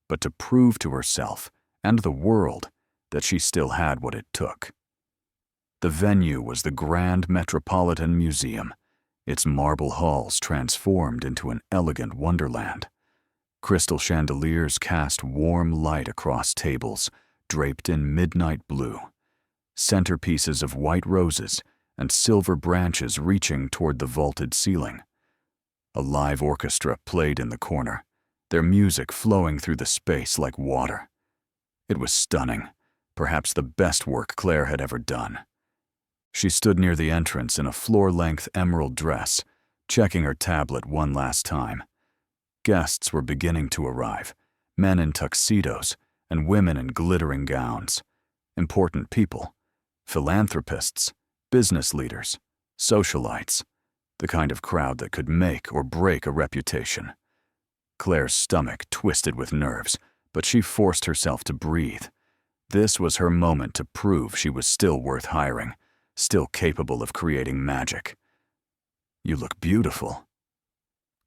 but to prove to herself and the world that she still had what it took. The venue was the Grand Metropolitan Museum, its marble halls transformed into an elegant wonderland. Crystal chandeliers cast warm light across tables, draped in midnight blue. Centerpieces of white roses and silver branches reaching toward the vaulted ceiling. A live orchestra played in the corner, their music flowing through the space like water. It was stunning, perhaps the best work Claire had ever done. She stood near the entrance in a floor-length emerald dress, checking her tablet one last time. Guests were beginning to arrive, men in tuxedos and women in glittering gowns. Important people, philanthropists, business leaders, socialites, the kind of crowd that could make or break a reputation. Claire's stomach twisted with nerves, but she forced herself to breathe. This was her moment to prove she was still worth hiring, still capable of creating magic. You look beautiful.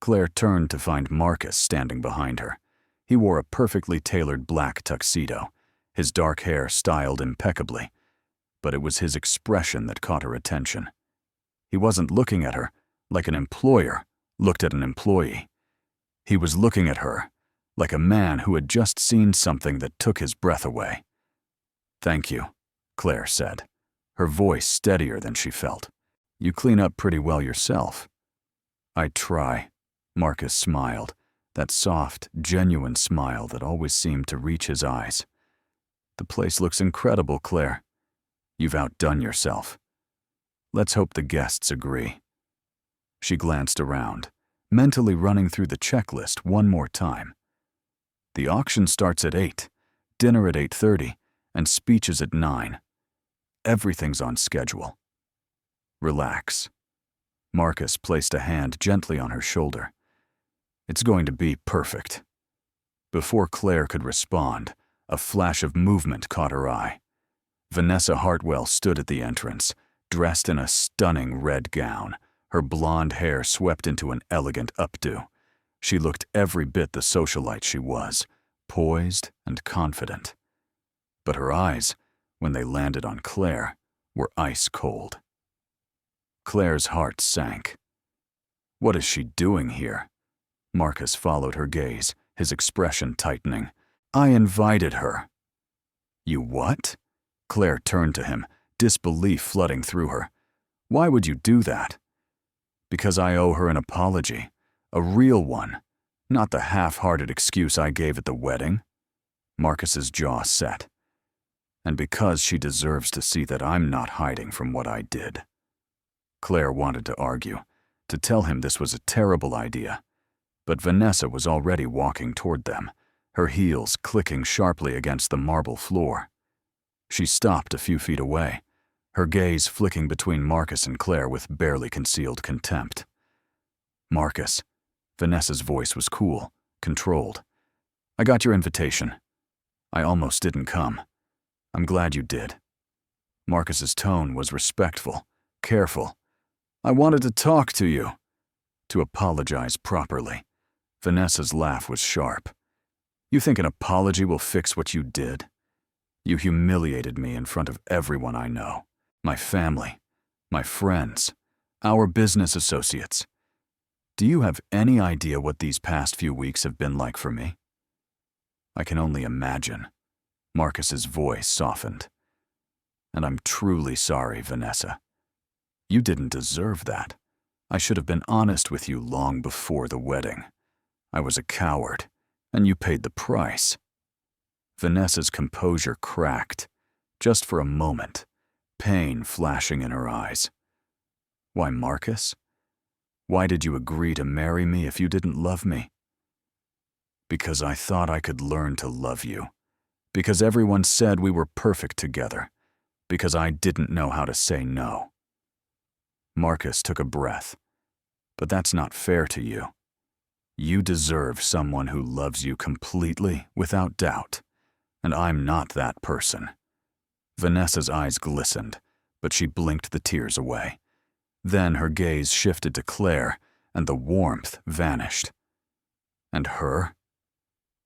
Claire turned to find Marcus standing behind her. He wore a perfectly tailored black tuxedo, his dark hair styled impeccably. But it was his expression that caught her attention. He wasn't looking at her like an employer looked at an employee. He was looking at her like a man who had just seen something that took his breath away. Thank you, Claire said, her voice steadier than she felt. You clean up pretty well yourself. I try, Marcus smiled, that soft, genuine smile that always seemed to reach his eyes. The place looks incredible, Claire. You've outdone yourself. Let's hope the guests agree. She glanced around, mentally running through the checklist one more time. The auction starts at 8, dinner at 8:30, and speeches at 9. Everything's on schedule. Relax. Marcus placed a hand gently on her shoulder. It's going to be perfect. Before Claire could respond, a flash of movement caught her eye. Vanessa Hartwell stood at the entrance, dressed in a stunning red gown, her blonde hair swept into an elegant updo. She looked every bit the socialite she was, poised and confident. But her eyes, when they landed on Claire, were ice cold. Claire's heart sank. What is she doing here? Marcus followed her gaze, his expression tightening. I invited her. You what? Claire turned to him, disbelief flooding through her. Why would you do that? Because I owe her an apology, a real one, not the half-hearted excuse I gave at the wedding. Marcus's jaw set. And because she deserves to see that I'm not hiding from what I did. Claire wanted to argue, to tell him this was a terrible idea. But Vanessa was already walking toward them, her heels clicking sharply against the marble floor. She stopped a few feet away, her gaze flicking between Marcus and Claire with barely concealed contempt. Marcus, Vanessa's voice was cool, controlled. I got your invitation. I almost didn't come. I'm glad you did. Marcus's tone was respectful, careful. I wanted to talk to you. To apologize properly. Vanessa's laugh was sharp. You think an apology will fix what you did? You humiliated me in front of everyone I know. My family, my friends, our business associates. Do you have any idea what these past few weeks have been like for me? I can only imagine. Marcus's voice softened. And I'm truly sorry, Vanessa. You didn't deserve that. I should have been honest with you long before the wedding. I was a coward, and you paid the price. Vanessa's composure cracked, just for a moment, pain flashing in her eyes. Why, Marcus? Why did you agree to marry me if you didn't love me? Because I thought I could learn to love you. Because everyone said we were perfect together. Because I didn't know how to say no. Marcus took a breath. But that's not fair to you. You deserve someone who loves you completely, without doubt. And I'm not that person. Vanessa's eyes glistened, but she blinked the tears away. Then her gaze shifted to Claire, and the warmth vanished. And her?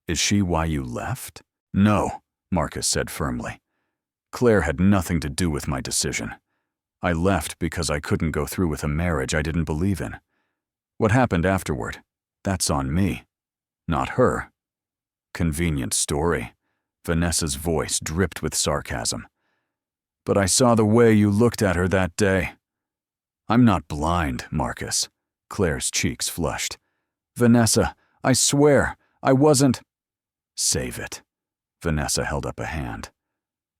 Is she why you left? No, Marcus said firmly. Claire had nothing to do with my decision. I left because I couldn't go through with a marriage I didn't believe in. What happened afterward? That's on me, not her. Convenient story. Vanessa's voice dripped with sarcasm. But I saw the way you looked at her that day. I'm not blind, Marcus. Claire's cheeks flushed. Vanessa, I swear, I wasn't. Save it. Vanessa held up a hand.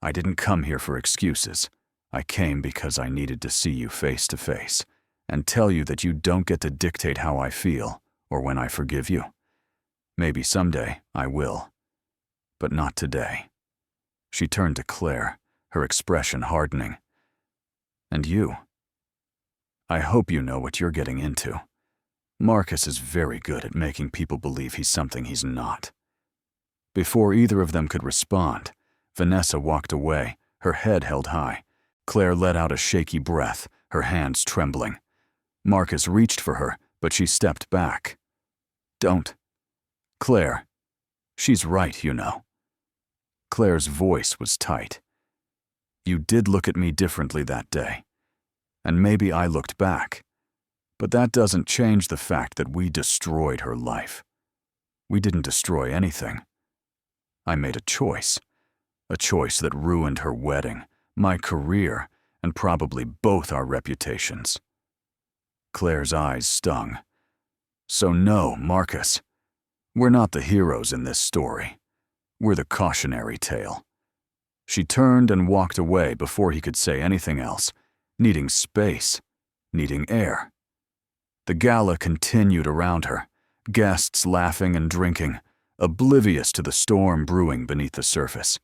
I didn't come here for excuses. I came because I needed to see you face to face and tell you that you don't get to dictate how I feel or when I forgive you. Maybe someday I will, but not today. She turned to Claire, her expression hardening. And you? I hope you know what you're getting into. Marcus is very good at making people believe he's something he's not. Before either of them could respond, Vanessa walked away, her head held high. Claire let out a shaky breath, her hands trembling. Marcus reached for her, but she stepped back. Don't. Claire. She's right, you know. Claire's voice was tight. You did look at me differently that day. And maybe I looked back. But that doesn't change the fact that we destroyed her life. We didn't destroy anything. I made a choice that ruined her wedding, my career, and probably both our reputations. Claire's eyes stung. So no, Marcus. We're not the heroes in this story. We're the cautionary tale. She turned and walked away before he could say anything else, needing space, needing air. The gala continued around her, guests laughing and drinking, oblivious to the storm brewing beneath the surface.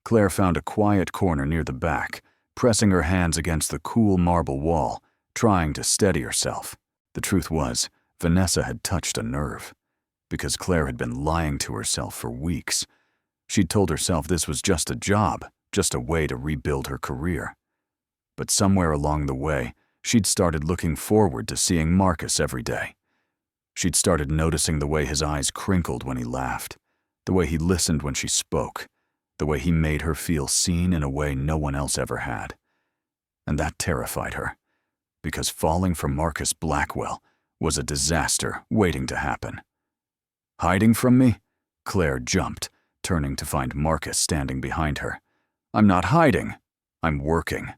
Claire found a quiet corner near the back, pressing her hands against the cool marble wall, trying to steady herself. The truth was, Vanessa had touched a nerve. Because Claire had been lying to herself for weeks. She'd told herself this was just a job, just a way to rebuild her career. But somewhere along the way, she'd started looking forward to seeing Marcus every day. She'd started noticing the way his eyes crinkled when he laughed, the way he listened when she spoke, the way he made her feel seen in a way no one else ever had. And that terrified her, because falling for Marcus Blackwell was a disaster waiting to happen. Hiding from me? Claire jumped, turning to find Marcus standing behind her. I'm not hiding. I'm working.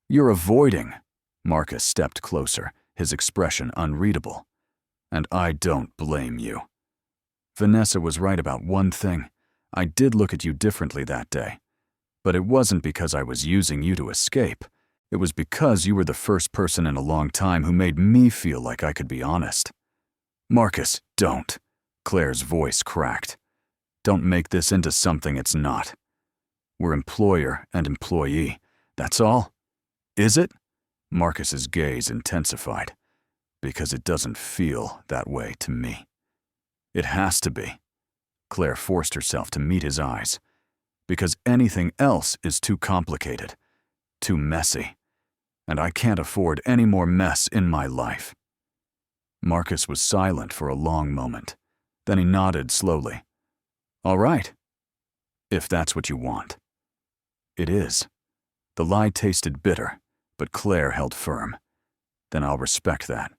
You're avoiding. Marcus stepped closer, his expression unreadable. And I don't blame you. Vanessa was right about one thing. I did look at you differently that day. But it wasn't because I was using you to escape. It was because you were the first person in a long time who made me feel like I could be honest. Marcus, don't. Claire's voice cracked. Don't make this into something it's not. We're employer and employee. That's all? Is it? Marcus's gaze intensified. Because it doesn't feel that way to me. It has to be. Claire forced herself to meet his eyes. Because anything else is too complicated, too messy, and I can't afford any more mess in my life. Marcus was silent for a long moment. Then he nodded slowly. All right, if that's what you want. It is. The lie tasted bitter, but Claire held firm. Then I'll respect that.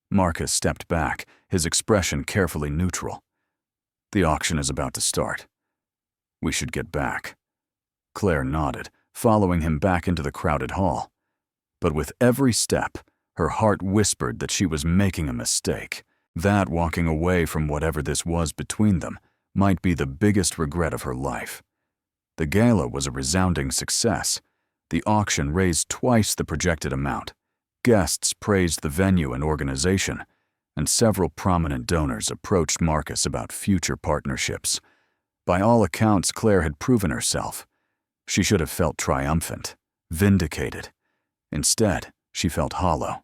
Marcus stepped back, his expression carefully neutral. The auction is about to start. We should get back. Claire nodded, following him back into the crowded hall. But with every step, her heart whispered that she was making a mistake, that walking away from whatever this was between them might be the biggest regret of her life. The gala was a resounding success. The auction raised twice the projected amount. Guests praised the venue and organization, and several prominent donors approached Marcus about future partnerships. By all accounts, Claire had proven herself. She should have felt triumphant, vindicated. Instead, she felt hollow.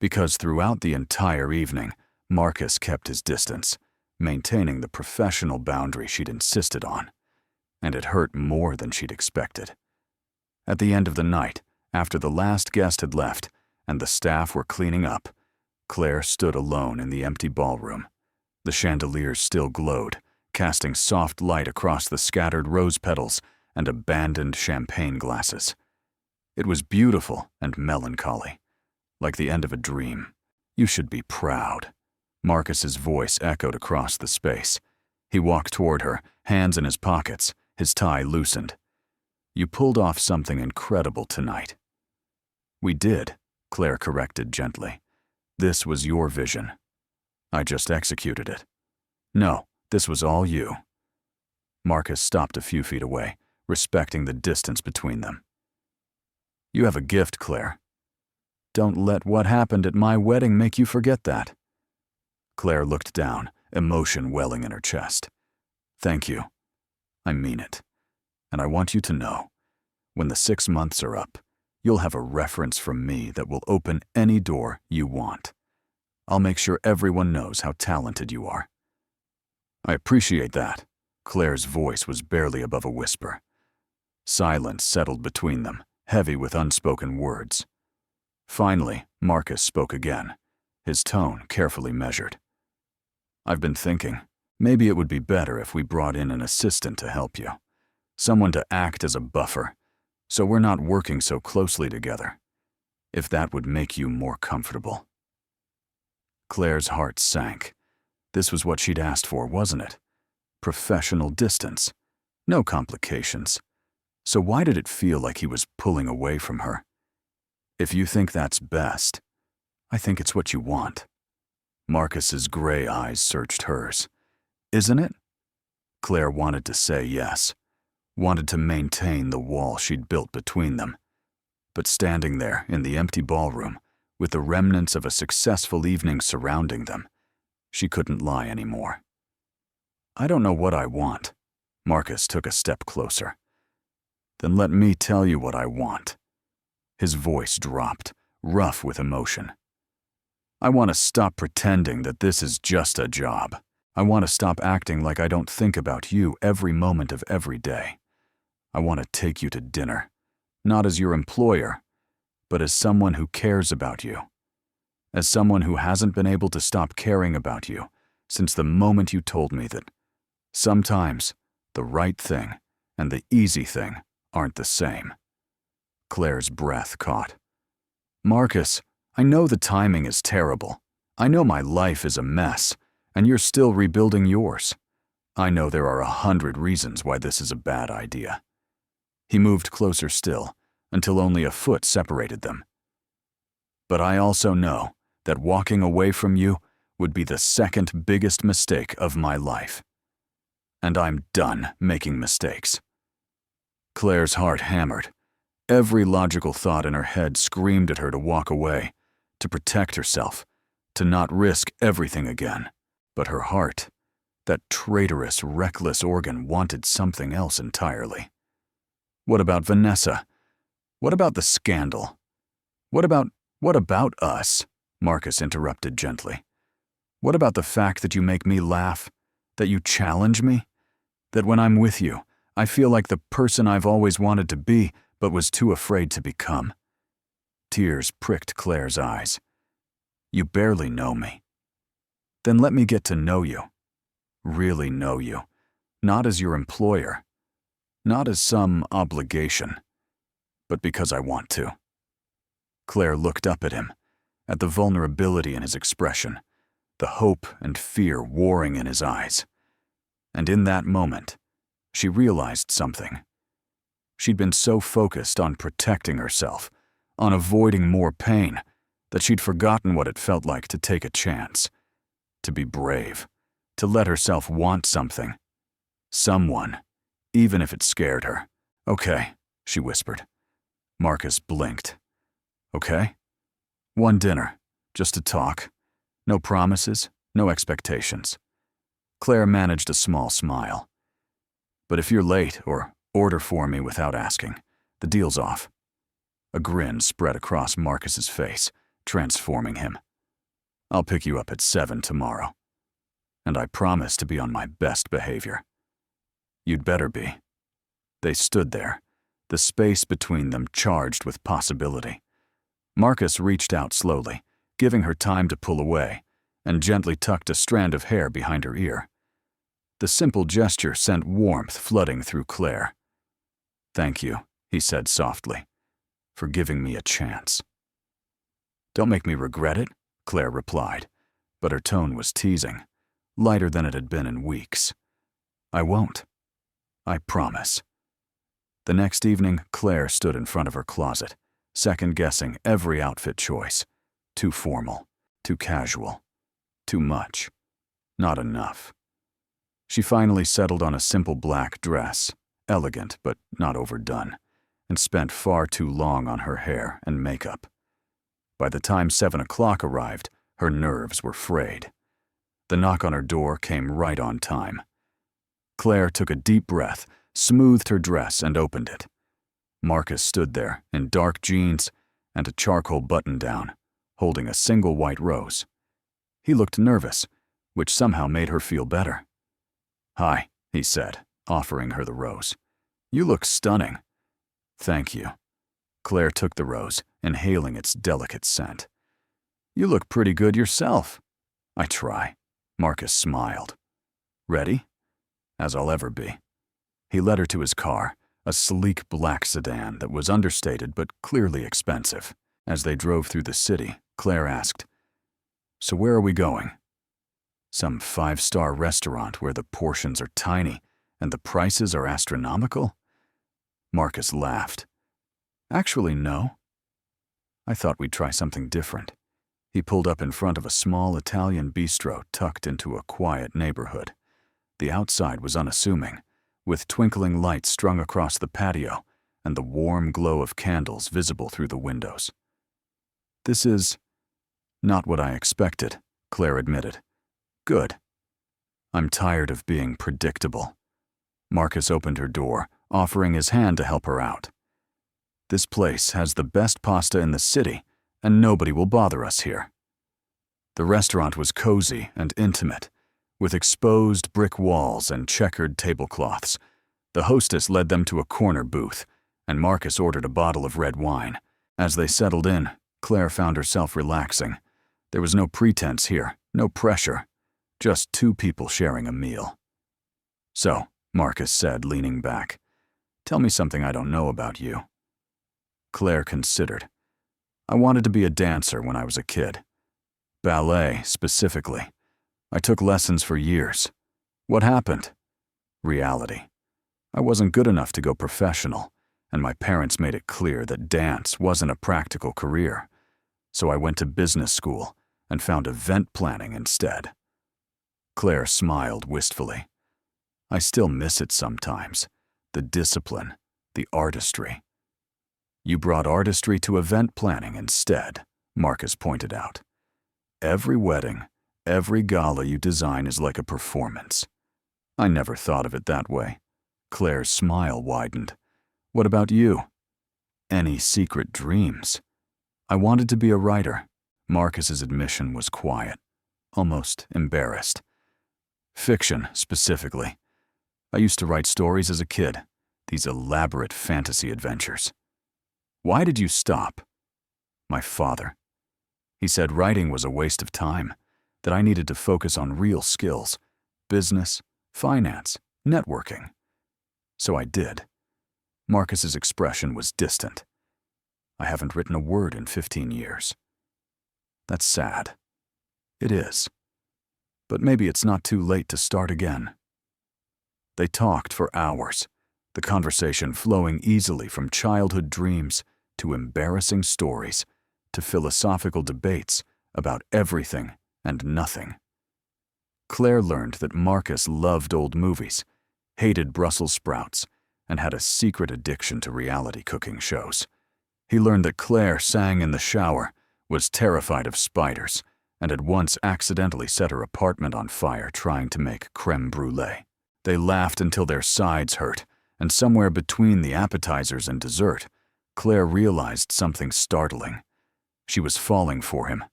Because throughout the entire evening, Marcus kept his distance, maintaining the professional boundary she'd insisted on. And it hurt more than she'd expected. At the end of the night, after the last guest had left and the staff were cleaning up, Claire stood alone in the empty ballroom. The chandeliers still glowed, casting soft light across the scattered rose petals and abandoned champagne glasses. It was beautiful and melancholy, like the end of a dream. You should be proud. Marcus's voice echoed across the space. He walked toward her, hands in his pockets, his tie loosened. You pulled off something incredible tonight. We did, Claire corrected gently. This was your vision. I just executed it. No, this was all you. Marcus stopped a few feet away, respecting the distance between them. You have a gift, Claire. Don't let what happened at my wedding make you forget that. Claire looked down, emotion welling in her chest. Thank you. I mean it. And I want you to know, when the 6 months are up, you'll have a reference from me that will open any door you want. I'll make sure everyone knows how talented you are. I appreciate that. Claire's voice was barely above a whisper. Silence settled between them, heavy with unspoken words. Finally, Marcus spoke again, his tone carefully measured. I've been thinking, maybe it would be better if we brought in an assistant to help you. Someone to act as a buffer, so we're not working so closely together. If that would make you more comfortable. Claire's heart sank. This was what she'd asked for, wasn't it? Professional distance. No complications. So why did it feel like he was pulling away from her? If you think that's best, I think it's what you want. Marcus's gray eyes searched hers. Isn't it? Claire wanted to say yes, wanted to maintain the wall she'd built between them. But standing there in the empty ballroom, with the remnants of a successful evening surrounding them, she couldn't lie anymore. I don't know what I want. Marcus took a step closer. Then let me tell you what I want. His voice dropped, rough with emotion. I want to stop pretending that this is just a job. I want to stop acting like I don't think about you every moment of every day. I want to take you to dinner, not as your employer, but as someone who cares about you. As someone who hasn't been able to stop caring about you since the moment you told me that sometimes the right thing and the easy thing aren't the same. Claire's breath caught. Marcus, I know the timing is terrible. I know my life is a mess, and you're still rebuilding yours. I know there are 100 reasons why this is a bad idea. He moved closer still, until only a foot separated them. But I also know that walking away from you would be the second biggest mistake of my life. And I'm done making mistakes. Claire's heart hammered. Every logical thought in her head screamed at her to walk away, to protect herself, to not risk everything again. But her heart, that traitorous, reckless organ, wanted something else entirely. What about Vanessa? What about the scandal? What about us? Marcus interrupted gently. What about the fact that you make me laugh? That you challenge me? That when I'm with you, I feel like the person I've always wanted to be but was too afraid to become? Tears pricked Claire's eyes. You barely know me. Then let me get to know you. Really know you. Not as your employer. Not as some obligation. But because I want to. Claire looked up at him, at the vulnerability in his expression, the hope and fear warring in his eyes. And in that moment, she realized something. She'd been so focused on protecting herself, on avoiding more pain, that she'd forgotten what it felt like to take a chance, to be brave, to let herself want something. Someone, even if it scared her. Okay, she whispered. Marcus blinked. Okay? One dinner, just to talk. No promises, no expectations. Claire managed a small smile. But if you're late or order for me without asking, the deal's off. A grin spread across Marcus's face, transforming him. I'll pick you up at 7 tomorrow. And I promise to be on my best behavior. You'd better be. They stood there, the space between them charged with possibility. Marcus reached out slowly, giving her time to pull away, and gently tucked a strand of hair behind her ear. The simple gesture sent warmth flooding through Claire. Thank you, he said softly, for giving me a chance. Don't make me regret it, Claire replied, but her tone was teasing, lighter than it had been in weeks. I won't. I promise. The next evening, Claire stood in front of her closet, second-guessing every outfit choice. Too formal, too casual, too much, not enough. She finally settled on a simple black dress, elegant but not overdone, and spent far too long on her hair and makeup. By the time 7 o'clock arrived, her nerves were frayed. The knock on her door came right on time. Claire took a deep breath, smoothed her dress, and opened it. Marcus stood there in dark jeans and a charcoal button-down, holding a single white rose. He looked nervous, which somehow made her feel better. Hi, he said, offering her the rose. You look stunning. Thank you. Claire took the rose, inhaling its delicate scent. You look pretty good yourself. I try. Marcus smiled. Ready? As I'll ever be. He led her to his car, a sleek black sedan that was understated but clearly expensive. As they drove through the city, Claire asked, So where are we going? Some 5-star restaurant where the portions are tiny and the prices are astronomical? Marcus laughed. Actually, no. I thought we'd try something different. He pulled up in front of a small Italian bistro tucked into a quiet neighborhood. The outside was unassuming, with twinkling lights strung across the patio and the warm glow of candles visible through the windows. This is not what I expected, Claire admitted. Good. I'm tired of being predictable. Marcus opened her door, offering his hand to help her out. This place has the best pasta in the city, and nobody will bother us here. The restaurant was cozy and intimate, with exposed brick walls and checkered tablecloths. The hostess led them to a corner booth, and Marcus ordered a bottle of red wine. As they settled in, Claire found herself relaxing. There was no pretense here, no pressure, just 2 people sharing a meal. So, Marcus said, leaning back, tell me something I don't know about you. Claire considered. I wanted to be a dancer when I was a kid. Ballet, specifically. I took lessons for years. What happened? Reality. I wasn't good enough to go professional, and my parents made it clear that dance wasn't a practical career. So I went to business school and found event planning instead. Claire smiled wistfully. I still miss it sometimes. The discipline, the artistry. You brought artistry to event planning instead, Marcus pointed out. Every wedding, every gala you design is like a performance. I never thought of it that way. Claire's smile widened. What about you? Any secret dreams? I wanted to be a writer. Marcus's admission was quiet, almost embarrassed. Fiction, specifically. I used to write stories as a kid, these elaborate fantasy adventures. Why did you stop? My father. He said writing was a waste of time, that I needed to focus on real skills, business, finance, networking. So I did. Marcus's expression was distant. I haven't written a word in 15 years. That's sad. It is. But maybe it's not too late to start again. They talked for hours, the conversation flowing easily from childhood dreams to embarrassing stories to philosophical debates about everything and nothing. Claire learned that Marcus loved old movies, hated Brussels sprouts, and had a secret addiction to reality cooking shows. He learned that Claire sang in the shower, was terrified of spiders, and had once accidentally set her apartment on fire trying to make crème brûlée. They laughed until their sides hurt, and somewhere between the appetizers and dessert, Claire realized something startling. She was falling for him.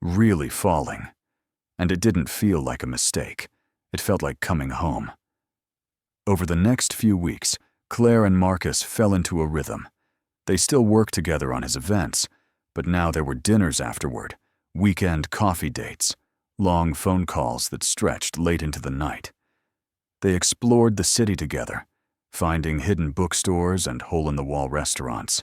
Really falling. And it didn't feel like a mistake. It felt like coming home. Over the next few weeks, Claire and Marcus fell into a rhythm. They still worked together on his events, but now there were dinners afterward, weekend coffee dates, long phone calls that stretched late into the night. They explored the city together, finding hidden bookstores and hole-in-the-wall restaurants.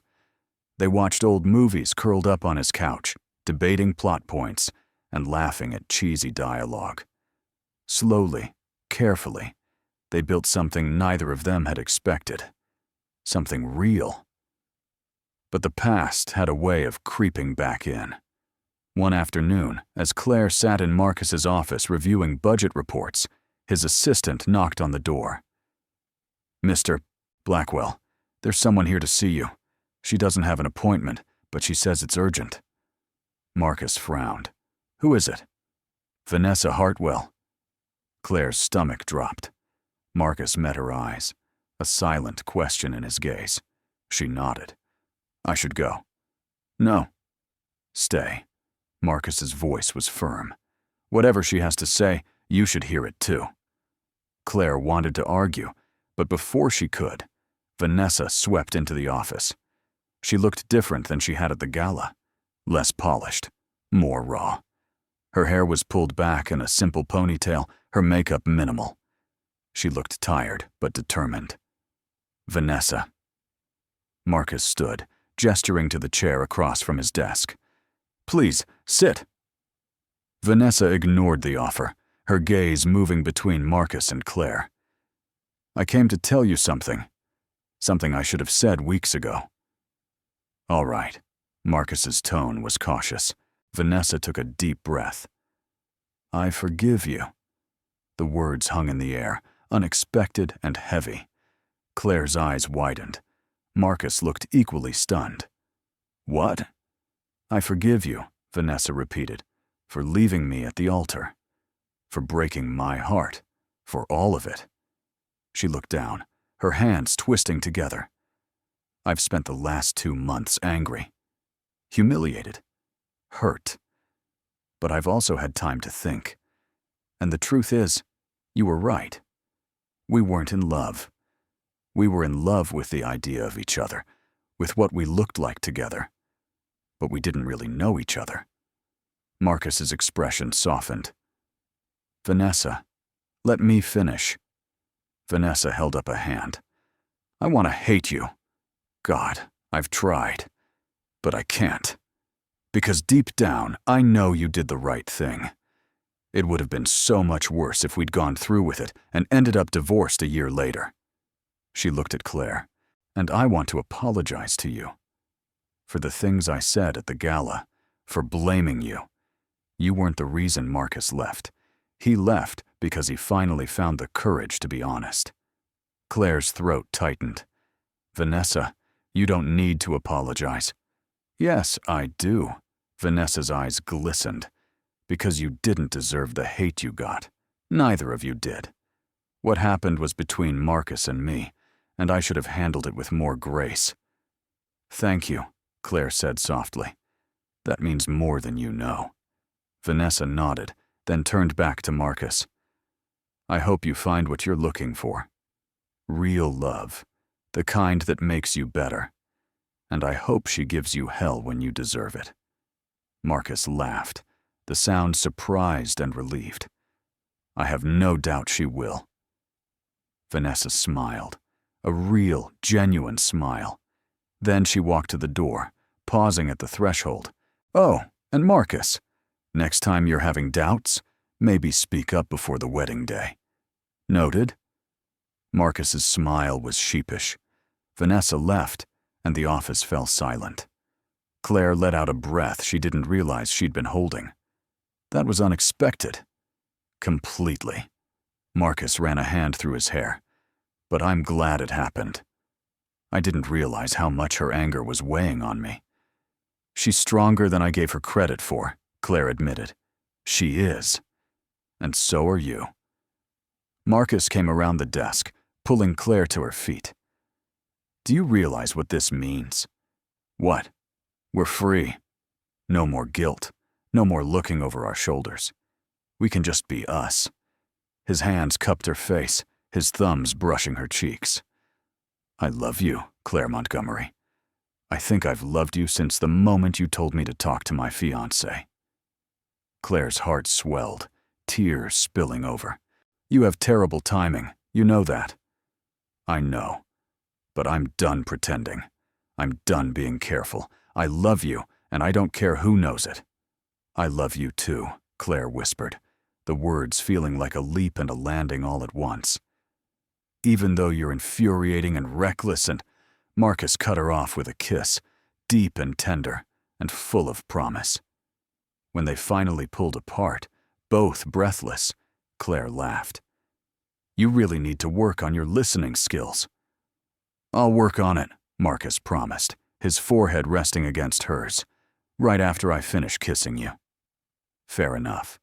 They watched old movies curled up on his couch, debating plot points and laughing at cheesy dialogue. Slowly, carefully, they built something neither of them had expected. Something real. But the past had a way of creeping back in. One afternoon, as Claire sat in Marcus's office reviewing budget reports, his assistant knocked on the door. "Mr. Blackwell, there's someone here to see you. She doesn't have an appointment, but she says it's urgent." Marcus frowned. "Who is it?" "Vanessa Hartwell." Claire's stomach dropped. Marcus met her eyes, a silent question in his gaze. She nodded. "I should go." "No." "Stay." Marcus's voice was firm. "Whatever she has to say, you should hear it too." Claire wanted to argue, but before she could, Vanessa swept into the office. She looked different than she had at the gala. Less polished, more raw. Her hair was pulled back in a simple ponytail, her makeup minimal. She looked tired but determined. "Vanessa." Marcus stood, gesturing to the chair across from his desk. "Please, sit." Vanessa ignored the offer, her gaze moving between Marcus and Claire. "I came to tell you something. Something I should have said weeks ago." "All right." Marcus's tone was cautious. Vanessa took a deep breath. "I forgive you." The words hung in the air, unexpected and heavy. Claire's eyes widened. Marcus looked equally stunned. "What?" "I forgive you," Vanessa repeated, "for leaving me at the altar. For breaking my heart. For all of it." She looked down, her hands twisting together. "I've spent the last 2 months angry, humiliated, hurt. But I've also had time to think. And the truth is, you were right. We weren't in love. We were in love with the idea of each other, with what we looked like together. But we didn't really know each other." Marcus's expression softened. "Vanessa, let me finish." Vanessa held up a hand. "I want to hate you. God, I've tried. But I can't. Because deep down, I know you did the right thing. It would have been so much worse if we'd gone through with it and ended up divorced a year later." She looked at Claire. "And I want to apologize to you. For the things I said at the gala, for blaming you. You weren't the reason Marcus left. He left because he finally found the courage to be honest." Claire's throat tightened. "Vanessa, you don't need to apologize." "Yes, I do." Vanessa's eyes glistened. "Because you didn't deserve the hate you got. Neither of you did. What happened was between Marcus and me, and I should have handled it with more grace." "Thank you," Claire said softly. That means more than you know. Vanessa nodded, then turned back to Marcus. I hope you find what you're looking for. Real love, the kind that makes you better. And I hope she gives you hell when you deserve it. Marcus laughed, the sound surprised and relieved. I have no doubt she will. Vanessa smiled, a real, genuine smile. Then she walked to the door, pausing at the threshold. Oh, and Marcus, next time you're having doubts, maybe speak up before the wedding day. Noted? Marcus's smile was sheepish. Vanessa left, and the office fell silent. Claire let out a breath she didn't realize she'd been holding. That was unexpected. Completely. Marcus ran a hand through his hair. But I'm glad it happened. I didn't realize how much her anger was weighing on me. She's stronger than I gave her credit for, Claire admitted. She is. And so are you. Marcus came around the desk, pulling Claire to her feet. Do you realize what this means? What? We're free. No more guilt. No more looking over our shoulders. We can just be us. His hands cupped her face, his thumbs brushing her cheeks. I love you, Claire Montgomery. I think I've loved you since the moment you told me to talk to my fiancé. Claire's heart swelled, tears spilling over. You have terrible timing, you know that. I know. But I'm done pretending. I'm done being careful. I love you, and I don't care who knows it. I love you too, Claire whispered, the words feeling like a leap and a landing all at once. Even though you're infuriating and reckless and… Marcus cut her off with a kiss, deep and tender, and full of promise. When they finally pulled apart, both breathless, Claire laughed. You really need to work on your listening skills. I'll work on it, Marcus promised, his forehead resting against hers, right after I finish kissing you. Fair enough.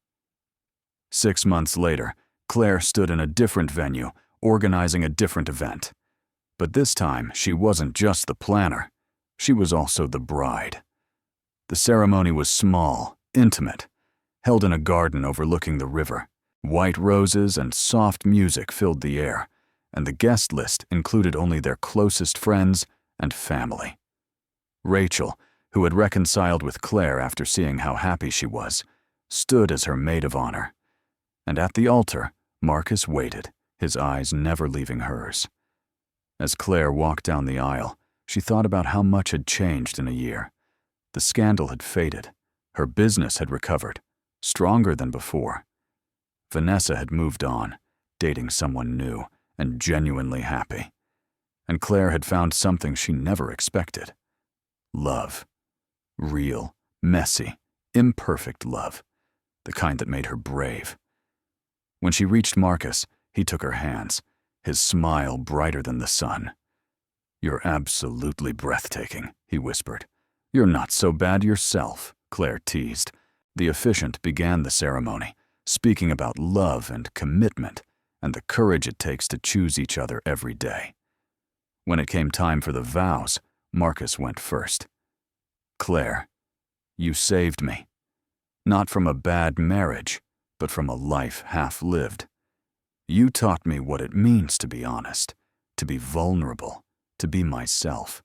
6 months later, Claire stood in a different venue, organizing a different event. But this time, she wasn't just the planner. She was also the bride. The ceremony was small, intimate, held in a garden overlooking the river. White roses and soft music filled the air, and the guest list included only their closest friends and family. Rachel, who had reconciled with Claire after seeing how happy she was, stood as her maid of honor. And at the altar, Marcus waited, his eyes never leaving hers. As Claire walked down the aisle, she thought about how much had changed in a year. The scandal had faded. Her business had recovered, stronger than before. Vanessa had moved on, dating someone new and genuinely happy. And Claire had found something she never expected. Love. Real, messy, imperfect love. The kind that made her brave. When she reached Marcus, he took her hands, his smile brighter than the sun. You're absolutely breathtaking, he whispered. You're not so bad yourself, Claire teased. The officiant began the ceremony, speaking about love and commitment and the courage it takes to choose each other every day. When it came time for the vows, Marcus went first. Claire, you saved me. Not from a bad marriage, but from a life half-lived. You taught me what it means to be honest, to be vulnerable, to be myself.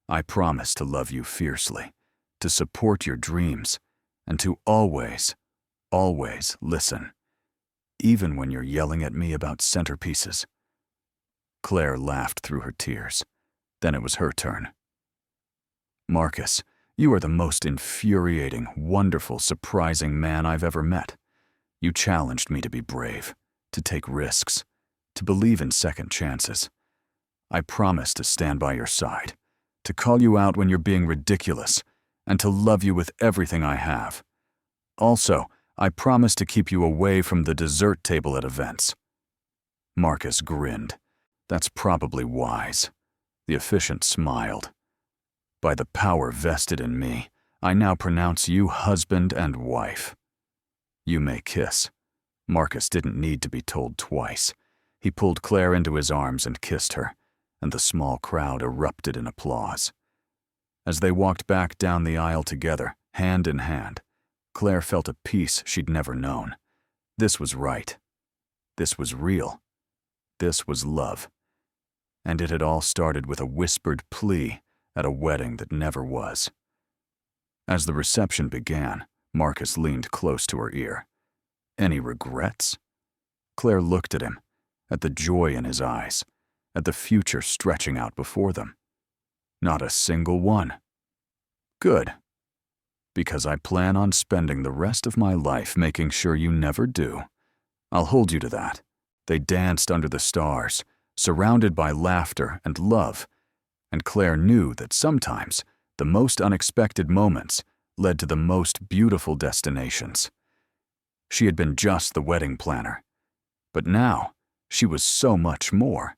I promise to love you fiercely, to support your dreams, and to always, always listen, even when you're yelling at me about centerpieces. Claire laughed through her tears. Then it was her turn. Marcus, you are the most infuriating, wonderful, surprising man I've ever met. You challenged me to be brave, to take risks, to believe in second chances. I promise to stand by your side, to call you out when you're being ridiculous, and to love you with everything I have. Also, I promise to keep you away from the dessert table at events. Marcus grinned. That's probably wise. The officiant smiled. By the power vested in me, I now pronounce you husband and wife. You may kiss. Marcus didn't need to be told twice. He pulled Claire into his arms and kissed her, and the small crowd erupted in applause. As they walked back down the aisle together, Hand in hand, Claire felt a peace she'd never known. This was right. This was real. This was love. And it had all started with a whispered plea at a wedding that never was. As the reception began, Marcus leaned close to her ear. Any regrets? Claire looked at him, at the joy in his eyes, at the future stretching out before them. Not a single one. Good. Because I plan on spending the rest of my life making sure you never do. I'll hold you to that. They danced under the stars, surrounded by laughter and love, and Claire knew that sometimes the most unexpected moments led to the most beautiful destinations. She had been just the wedding planner, but now she was so much more.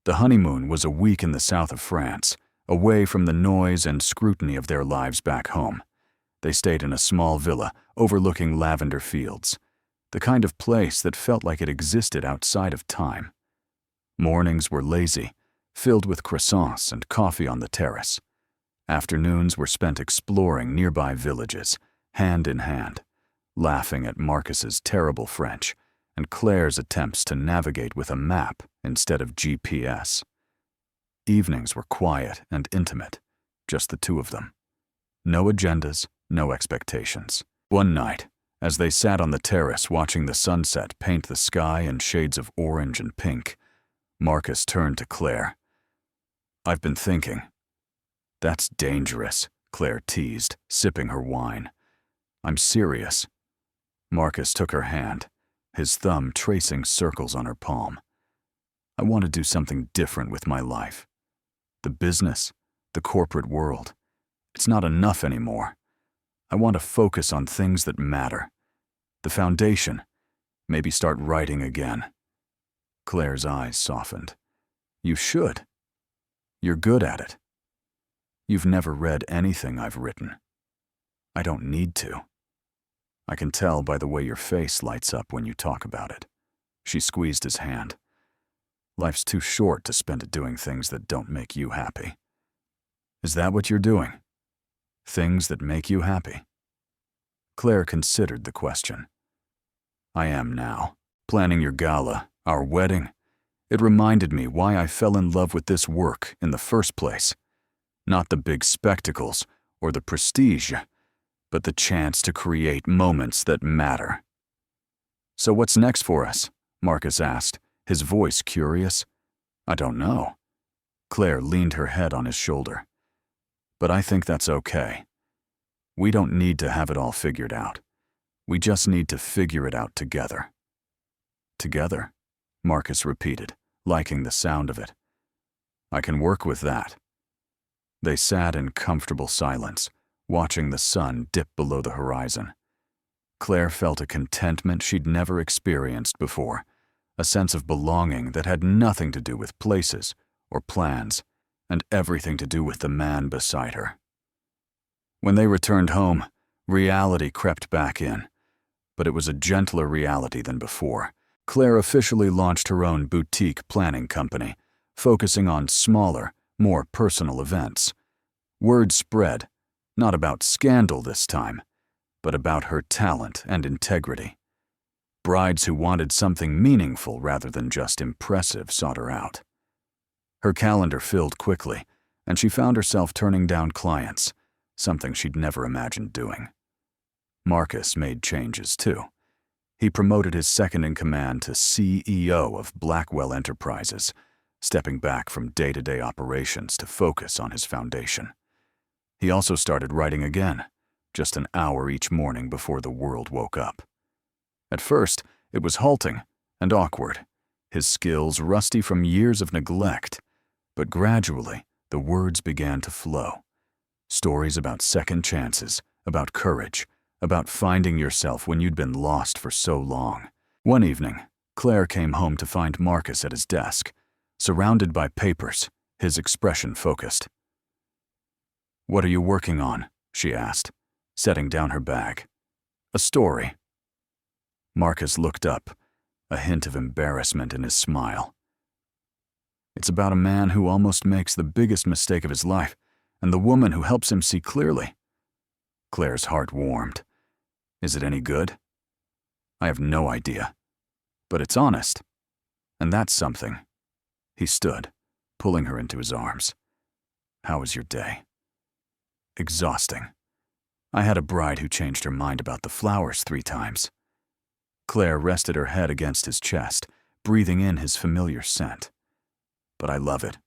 The honeymoon was a week in the south of France, away from the noise and scrutiny of their lives back home. They stayed in a small villa overlooking lavender fields, the kind of place that felt like it existed outside of time. Mornings were lazy, filled with croissants and coffee on the terrace. Afternoons were spent exploring nearby villages, hand in hand, laughing at Marcus's terrible French and Claire's attempts to navigate with a map instead of GPS. Evenings were quiet and intimate, just the two of them. No agendas, no expectations. One night, as they sat on the terrace watching the sunset paint the sky in shades of orange and pink, Marcus turned to Claire. "I've been thinking." "That's dangerous," Claire teased, sipping her wine. "I'm serious." Marcus took her hand, his thumb tracing circles on her palm. "I want to do something different with my life. The business, the corporate world. It's not enough anymore. I want to focus on things that matter. The foundation. Maybe start writing again." Claire's eyes softened. "You should. You're good at it." "You've never read anything I've written." "I don't need to." "I can tell by the way your face lights up when you talk about it." She squeezed his hand. "Life's too short to spend it doing things that don't make you happy." "Is that what you're doing? Things that make you happy?" Claire considered the question. "I am now. Planning your gala, our wedding. It reminded me why I fell in love with this work in the first place. Not the big spectacles or the prestige, but the chance to create moments that matter." "So what's next for us?" Marcus asked, his voice curious. "I don't know." Claire leaned her head on his shoulder. "But I think that's okay. We don't need to have it all figured out. We just need to figure it out together." "Together?" Marcus repeated, liking the sound of it. "I can work with that." They sat in comfortable silence, watching the sun dip below the horizon. Claire felt a contentment she'd never experienced before, a sense of belonging that had nothing to do with places or plans, and everything to do with the man beside her. When they returned home, reality crept back in, but it was a gentler reality than before. Claire officially launched her own boutique planning company, focusing on smaller, more personal events. Word spread, not about scandal this time, but about her talent and integrity. Brides who wanted something meaningful rather than just impressive sought her out. Her calendar filled quickly, and she found herself turning down clients, something she'd never imagined doing. Marcus made changes too. He promoted his second-in-command to CEO of Blackwell Enterprises, stepping back from day-to-day operations to focus on his foundation. He also started writing again, just an hour each morning before the world woke up. At first, it was halting and awkward, his skills rusty from years of neglect, but gradually the words began to flow. Stories about second chances, about courage, about finding yourself when you'd been lost for so long. One evening, Claire came home to find Marcus at his desk, surrounded by papers, his expression focused. "What are you working on?" she asked, setting down her bag. "A story." Marcus looked up, a hint of embarrassment in his smile. "It's about a man who almost makes the biggest mistake of his life, and the woman who helps him see clearly." Claire's heart warmed. Is it any good? I have no idea. But it's honest. And that's something. He stood, pulling her into his arms. How was your day? Exhausting. I had a bride who changed her mind about the flowers 3 times. Claire rested her head against his chest, breathing in his familiar scent. But I love it.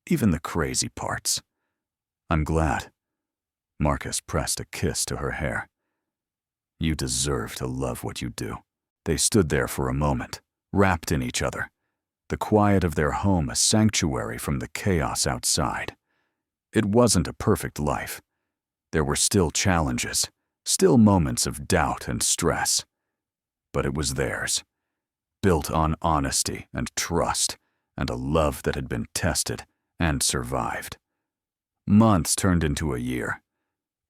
Even the crazy parts. I'm glad. Marcus pressed a kiss to her hair. You deserve to love what you do. They stood there for a moment, wrapped in each other, the quiet of their home a sanctuary from the chaos outside. It wasn't a perfect life. There were still challenges, still moments of doubt and stress. But it was theirs, built on honesty and trust and a love that had been tested and survived. Months turned into a year.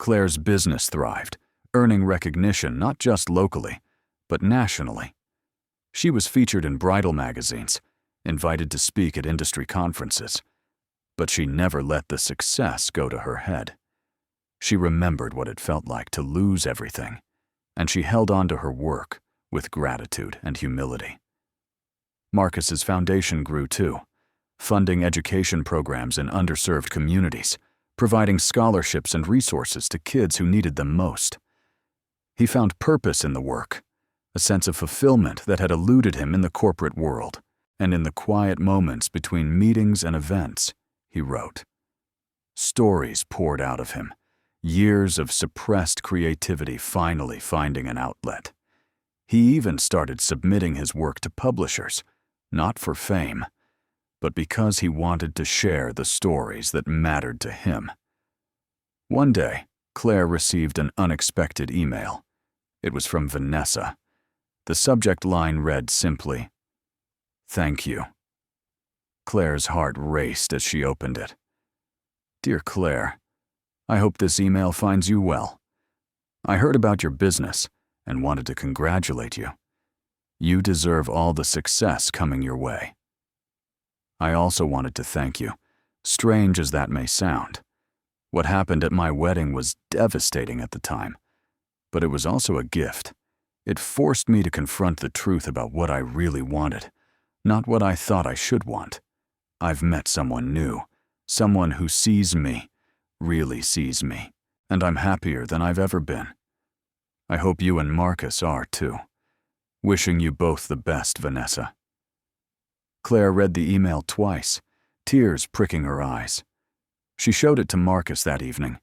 Claire's business thrived, earning recognition not just locally, but nationally. She was featured in bridal magazines, invited to speak at industry conferences, but she never let the success go to her head. She remembered what it felt like to lose everything, and she held on to her work with gratitude and humility. Marcus's foundation grew too, funding education programs in underserved communities, providing scholarships and resources to kids who needed them most. He found purpose in the work, a sense of fulfillment that had eluded him in the corporate world, and in the quiet moments between meetings and events, he wrote. Stories poured out of him, years of suppressed creativity finally finding an outlet. He even started submitting his work to publishers, not for fame, but because he wanted to share the stories that mattered to him. One day, Claire received an unexpected email. It was from Vanessa. The subject line read simply, "Thank you." Claire's heart raced as she opened it. Dear Claire, I hope this email finds you well. I heard about your business and wanted to congratulate you. You deserve all the success coming your way. I also wanted to thank you, strange as that may sound. What happened at my wedding was devastating at the time, but it was also a gift. It forced me to confront the truth about what I really wanted, not what I thought I should want. I've met someone new, someone who sees me, really sees me, and I'm happier than I've ever been. I hope you and Marcus are too. Wishing you both the best, Vanessa. Claire read the email twice, tears pricking her eyes. She showed it to Marcus that evening,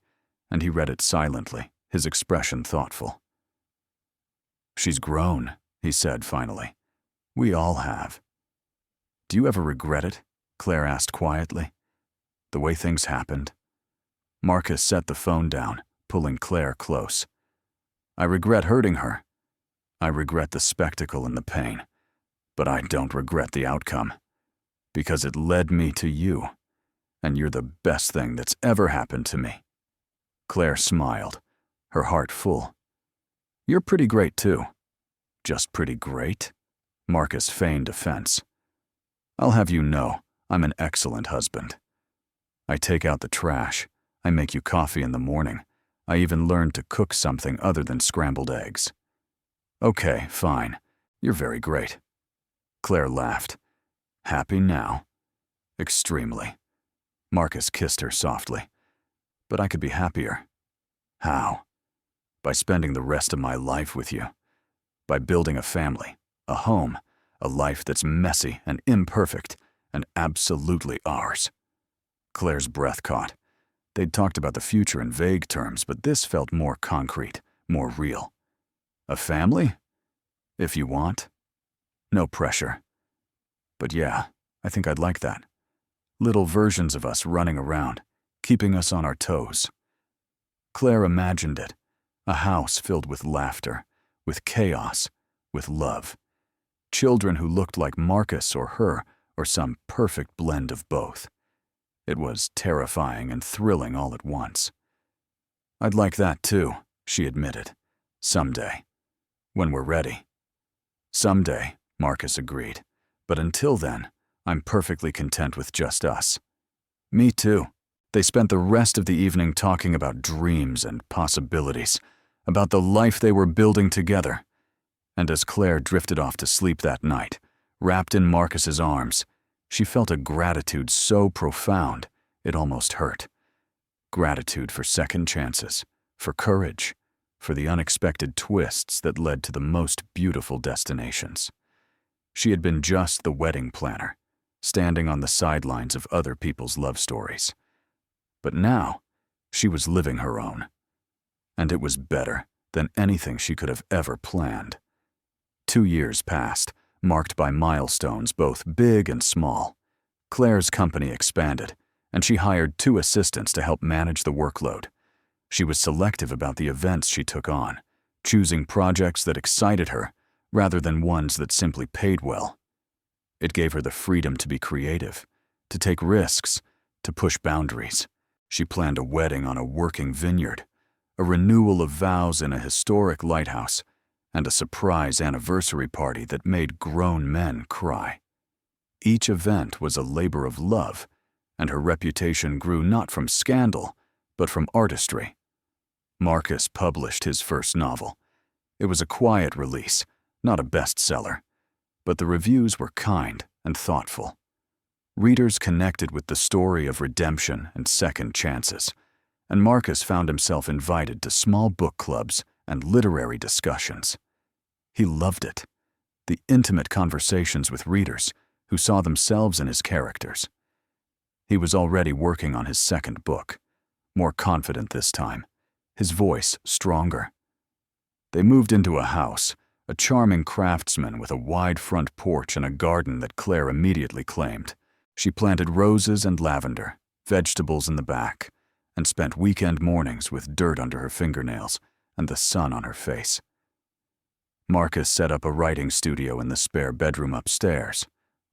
and he read it silently, his expression thoughtful. She's grown, he said finally. We all have. Do you ever regret it? Claire asked quietly. The way things happened? Marcus set the phone down, pulling Claire close. I regret hurting her. I regret the spectacle and the pain, but I don't regret the outcome, because it led me to you, and you're the best thing that's ever happened to me. Claire smiled, her heart full. You're pretty great too. Just pretty great? Marcus feigned offense. I'll have you know, I'm an excellent husband. I take out the trash. I make you coffee in the morning. I even learned to cook something other than scrambled eggs. Okay, fine. You're very great. Claire laughed. Happy now? Extremely. Marcus kissed her softly. But I could be happier. How? By spending the rest of my life with you. By building a family, a home, a life that's messy and imperfect and absolutely ours. Claire's breath caught. They'd talked about the future in vague terms, but this felt more concrete, more real. A family? If you want. No pressure. But yeah, I think I'd like that. Little versions of us running around, keeping us on our toes. Claire imagined it, a house filled with laughter, with chaos, with love. Children who looked like Marcus or her, or some perfect blend of both. It was terrifying and thrilling all at once. I'd like that too, she admitted. Someday. When we're ready. Someday, Marcus agreed. But until then, I'm perfectly content with just us. Me too. They spent the rest of the evening talking about dreams and possibilities, about the life they were building together. And as Claire drifted off to sleep that night, wrapped in Marcus's arms, she felt a gratitude so profound it almost hurt. Gratitude for second chances, for courage, for the unexpected twists that led to the most beautiful destinations. She had been just the wedding planner, standing on the sidelines of other people's love stories. But now, she was living her own. And it was better than anything she could have ever planned. 2 years passed, marked by milestones both big and small. Claire's company expanded, and she hired 2 assistants to help manage the workload. She was selective about the events she took on, choosing projects that excited her rather than ones that simply paid well. It gave her the freedom to be creative, to take risks, to push boundaries. She planned a wedding on a working vineyard, a renewal of vows in a historic lighthouse, and a surprise anniversary party that made grown men cry. Each event was a labor of love, and her reputation grew not from scandal, but from artistry. Marcus published his first novel. It was a quiet release, not a bestseller, but the reviews were kind and thoughtful. Readers connected with the story of redemption and second chances, and Marcus found himself invited to small book clubs and literary discussions. He loved it, the intimate conversations with readers who saw themselves in his characters. He was already working on his second book, more confident this time, his voice stronger. They moved into a house, a charming craftsman with a wide front porch and a garden that Claire immediately claimed. She planted roses and lavender, vegetables in the back, and spent weekend mornings with dirt under her fingernails and the sun on her face. Marcus set up a writing studio in the spare bedroom upstairs,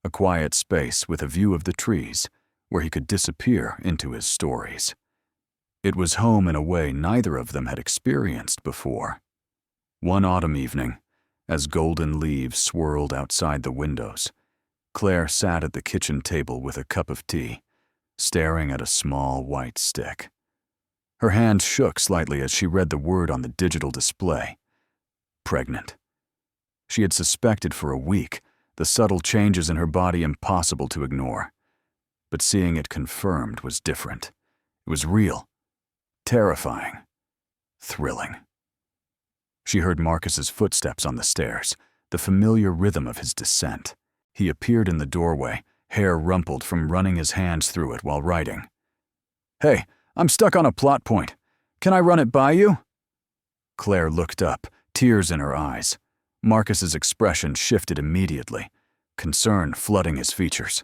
a quiet space with a view of the trees where he could disappear into his stories. It was home in a way neither of them had experienced before. One autumn evening, as golden leaves swirled outside the windows, Claire sat at the kitchen table with a cup of tea, staring at a small white stick. Her hand shook slightly as she read the word on the digital display. Pregnant. She had suspected for a week, the subtle changes in her body impossible to ignore. But seeing it confirmed was different. It was real, terrifying, thrilling. She heard Marcus's footsteps on the stairs, the familiar rhythm of his descent. He appeared in the doorway, hair rumpled from running his hands through it while writing. "Hey, I'm stuck on a plot point. Can I run it by you?" Claire looked up, tears in her eyes. Marcus's expression shifted immediately, concern flooding his features.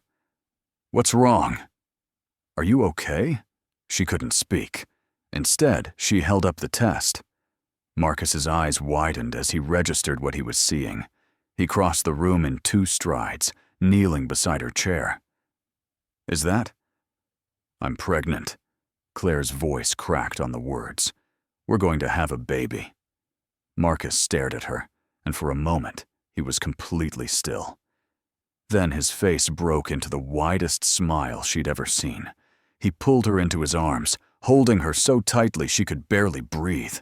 "What's wrong?" "Are you okay?" She couldn't speak. Instead, she held up the test. Marcus's eyes widened as he registered what he was seeing. He crossed the room in 2 strides, kneeling beside her chair. "Is that?" "I'm pregnant." Claire's voice cracked on the words. "We're going to have a baby." Marcus stared at her, and for a moment, he was completely still. Then his face broke into the widest smile she'd ever seen. He pulled her into his arms, holding her so tightly she could barely breathe.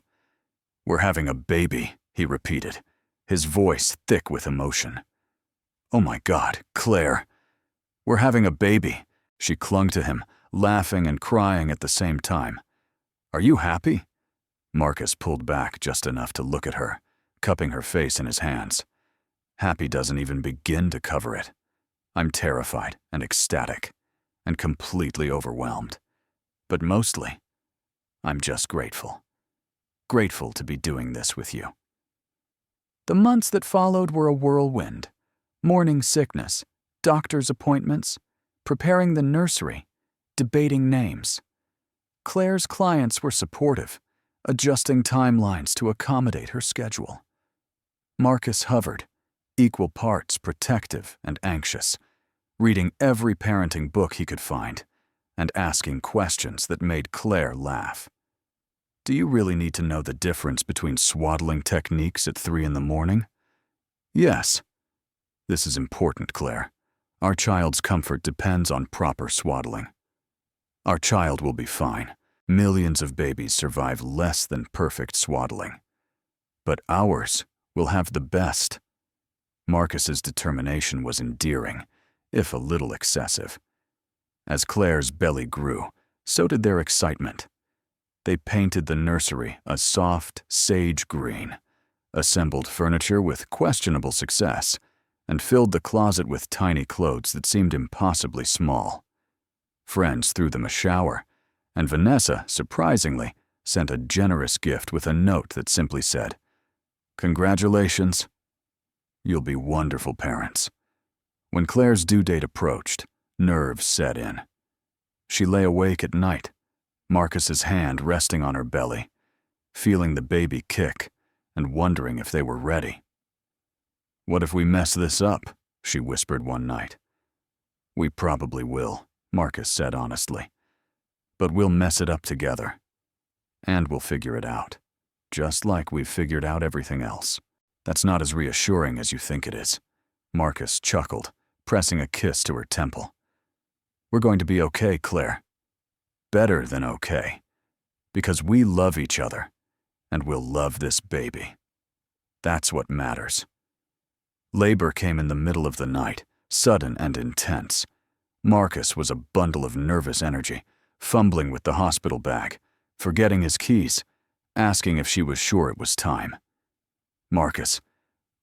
"We're having a baby," he repeated, his voice thick with emotion. "Oh my God, Claire. We're having a baby." She clung to him, laughing and crying at the same time. "Are you happy?" Marcus pulled back just enough to look at her, cupping her face in his hands. "Happy doesn't even begin to cover it. I'm terrified and ecstatic, and completely overwhelmed. But mostly, I'm just grateful. Grateful to be doing this with you." The months that followed were a whirlwind. Morning sickness, doctor's appointments, preparing the nursery, debating names. Claire's clients were supportive, adjusting timelines to accommodate her schedule. Marcus hovered, equal parts protective and anxious, reading every parenting book he could find, and asking questions that made Claire laugh. "Do you really need to know the difference between swaddling techniques at 3 in the morning?" "Yes." "This is important, Claire. Our child's comfort depends on proper swaddling." Our child will be fine. Millions of babies survive less than perfect swaddling. But ours will have the best. Marcus's determination was endearing, if a little excessive. As Claire's belly grew, so did their excitement. They painted the nursery a soft sage green, assembled furniture with questionable success, and filled the closet with tiny clothes that seemed impossibly small. Friends threw them a shower, and Vanessa, surprisingly, sent a generous gift with a note that simply said, "Congratulations. You'll be wonderful parents." When Claire's due date approached, nerves set in. She lay awake at night, Marcus's hand resting on her belly, feeling the baby kick and wondering if they were ready. "What if we mess this up?" she whispered one night. "We probably will," Marcus said honestly. "But we'll mess it up together. And we'll figure it out, just like we've figured out everything else." "That's not as reassuring as you think it is," Marcus chuckled, pressing a kiss to her temple. "We're going to be okay, Claire. Better than okay. Because we love each other, and we'll love this baby. That's what matters." Labor came in the middle of the night, sudden and intense. Marcus was a bundle of nervous energy, fumbling with the hospital bag, forgetting his keys, asking if she was sure it was time. "Marcus,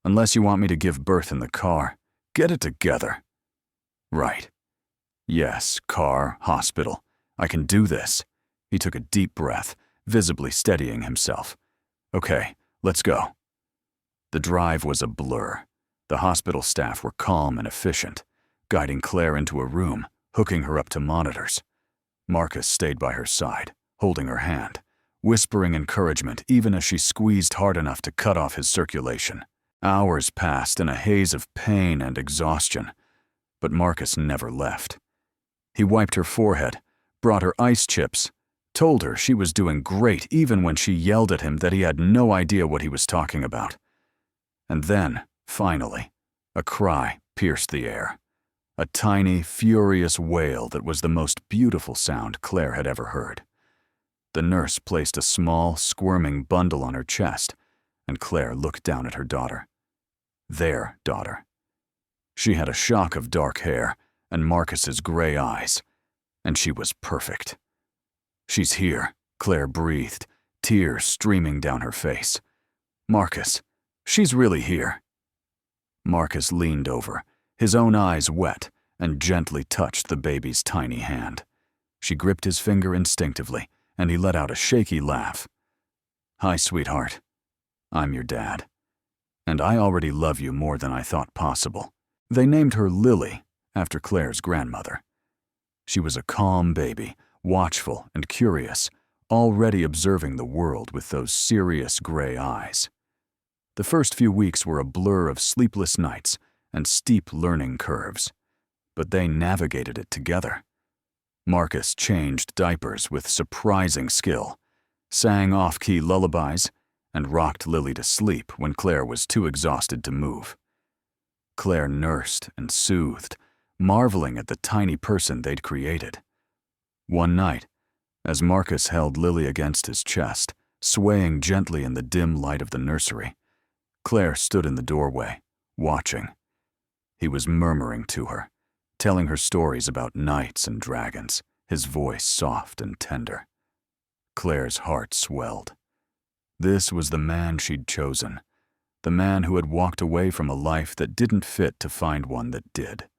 unless you want me to give birth in the car, get it together." "Right. Yes, car, hospital. I can do this." He took a deep breath, visibly steadying himself. "Okay, let's go." The drive was a blur. The hospital staff were calm and efficient, guiding Claire into a room, hooking her up to monitors. Marcus stayed by her side, holding her hand, whispering encouragement even as she squeezed hard enough to cut off his circulation. Hours passed in a haze of pain and exhaustion, but Marcus never left. He wiped her forehead, brought her ice chips, told her she was doing great even when she yelled at him that he had no idea what he was talking about. And then, finally, a cry pierced the air. A tiny, furious wail that was the most beautiful sound Claire had ever heard. The nurse placed a small, squirming bundle on her chest, and Claire looked down at her daughter. Their daughter. She had a shock of dark hair and Marcus's gray eyes, and she was perfect. "She's here," Claire breathed, tears streaming down her face. "Marcus, she's really here." Marcus leaned over, his own eyes wet, and gently touched the baby's tiny hand. She gripped his finger instinctively, and he let out a shaky laugh. "Hi, sweetheart. I'm your dad. And I already love you more than I thought possible." They named her Lily, after Claire's grandmother. She was a calm baby, watchful and curious, already observing the world with those serious gray eyes. The first few weeks were a blur of sleepless nights and steep learning curves, but they navigated it together. Marcus changed diapers with surprising skill, sang off-key lullabies, and rocked Lily to sleep when Claire was too exhausted to move. Claire nursed and soothed, marveling at the tiny person they'd created. One night, as Marcus held Lily against his chest, swaying gently in the dim light of the nursery, Claire stood in the doorway, watching. He was murmuring to her, telling her stories about knights and dragons, his voice soft and tender. Claire's heart swelled. This was the man she'd chosen, the man who had walked away from a life that didn't fit to find one that did.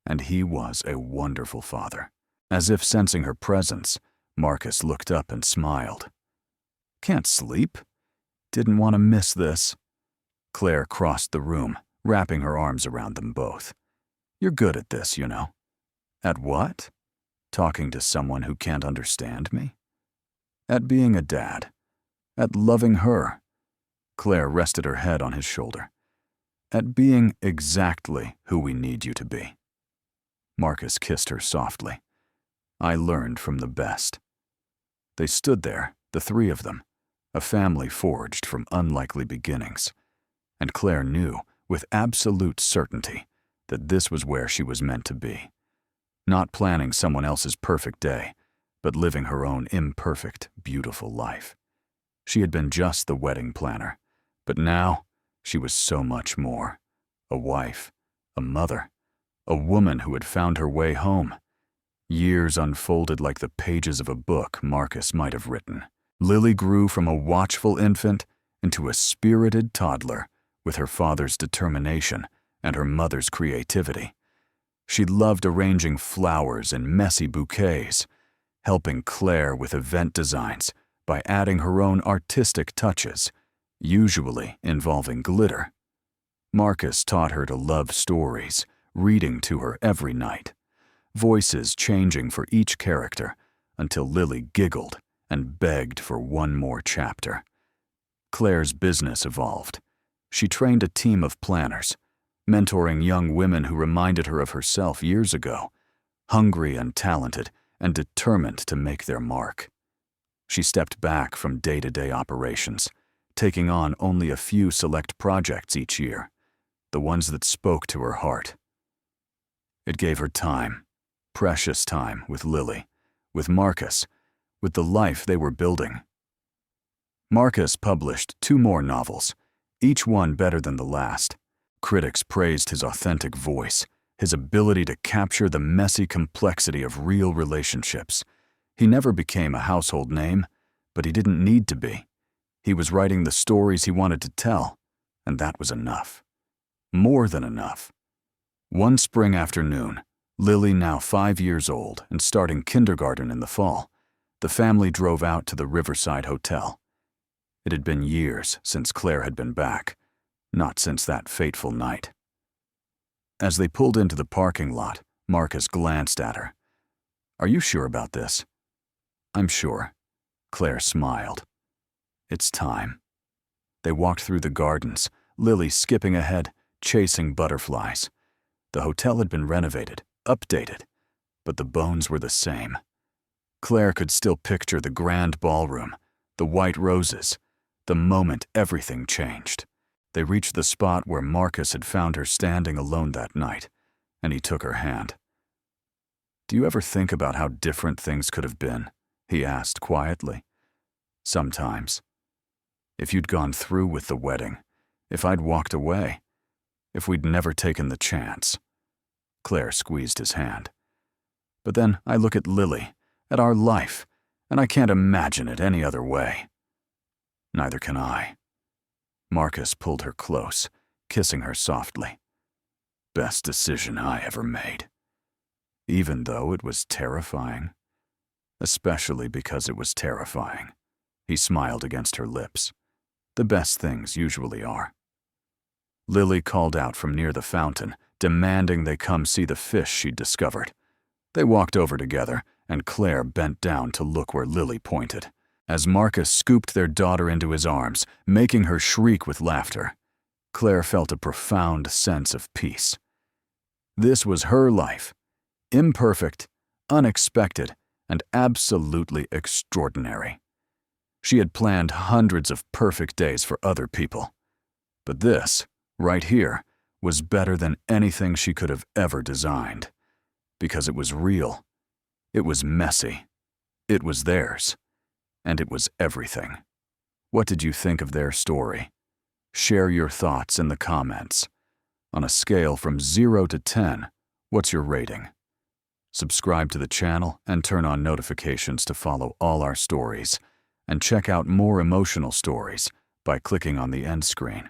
And he was a wonderful father. As if sensing her presence, Marcus looked up and smiled. "Can't sleep? Didn't want to miss this." Claire crossed the room, wrapping her arms around them both. "You're good at this, you know." "At what?" "Talking to someone who can't understand me." "At being a dad. At loving her." Claire rested her head on his shoulder. "At being exactly who we need you to be." Marcus kissed her softly. "I learned from the best." They stood there, the three of them, a family forged from unlikely beginnings. And Claire knew, with absolute certainty, that this was where she was meant to be. not planning someone else's perfect day, but living her own imperfect, beautiful life. She had been just the wedding planner, but now she was so much more. A wife, a mother, a woman who had found her way home. Years unfolded like the pages of a book Marcus might have written. Lily grew from a watchful infant into a spirited toddler with her father's determination and her mother's creativity. She loved arranging flowers in messy bouquets, helping Claire with event designs by adding her own artistic touches, usually involving glitter. Marcus taught her to love stories, reading to her every night, voices changing for each character until Lily giggled and begged for one more chapter. Claire's business evolved. She trained a team of planners, mentoring young women who reminded her of herself years ago, hungry and talented and determined to make their mark. She stepped back from day-to-day operations, taking on only a few select projects each year, the ones that spoke to her heart. It gave her time, precious time with Lily, with Marcus, with the life they were building. Marcus published 2 more novels, each one better than the last. Critics praised his authentic voice, his ability to capture the messy complexity of real relationships. He never became a household name, but he didn't need to be. He was writing the stories he wanted to tell, and that was enough. More than enough. One spring afternoon, Lily, now 5 years old and starting kindergarten in the fall, the family drove out to the Riverside Hotel. It had been years since Claire had been back, not since that fateful night. As they pulled into the parking lot, Marcus glanced at her. "Are you sure about this?" "I'm sure." Claire smiled. "It's time." They walked through the gardens, Lily skipping ahead, chasing butterflies. The hotel had been renovated, updated, but the bones were the same. Claire could still picture the grand ballroom, the white roses, the moment everything changed. They reached the spot where Marcus had found her standing alone that night, and he took her hand. "Do you ever think about how different things could have been?" he asked quietly. "Sometimes. If you'd gone through with the wedding, if I'd walked away, if we'd never taken the chance." Claire squeezed his hand. "But then I look at Lily, at our life, and I can't imagine it any other way." "Neither can I." Marcus pulled her close, kissing her softly. "Best decision I ever made." Even though it was terrifying. Especially because it was terrifying. He smiled against her lips. The best things usually are. Lily called out from near the fountain, demanding they come see the fish she'd discovered. They walked over together, and Claire bent down to look where Lily pointed. As Marcus scooped their daughter into his arms, making her shriek with laughter, Claire felt a profound sense of peace. This was her life, imperfect, unexpected, and absolutely extraordinary. She had planned hundreds of perfect days for other people, but this, right here, was better than anything she could have ever designed, because it was real, it was messy, it was theirs. And it was everything. What did you think of their story? Share your thoughts in the comments. On a scale from 0 to 10, what's your rating? Subscribe to the channel and turn on notifications to follow all our stories, and check out more emotional stories by clicking on the end screen.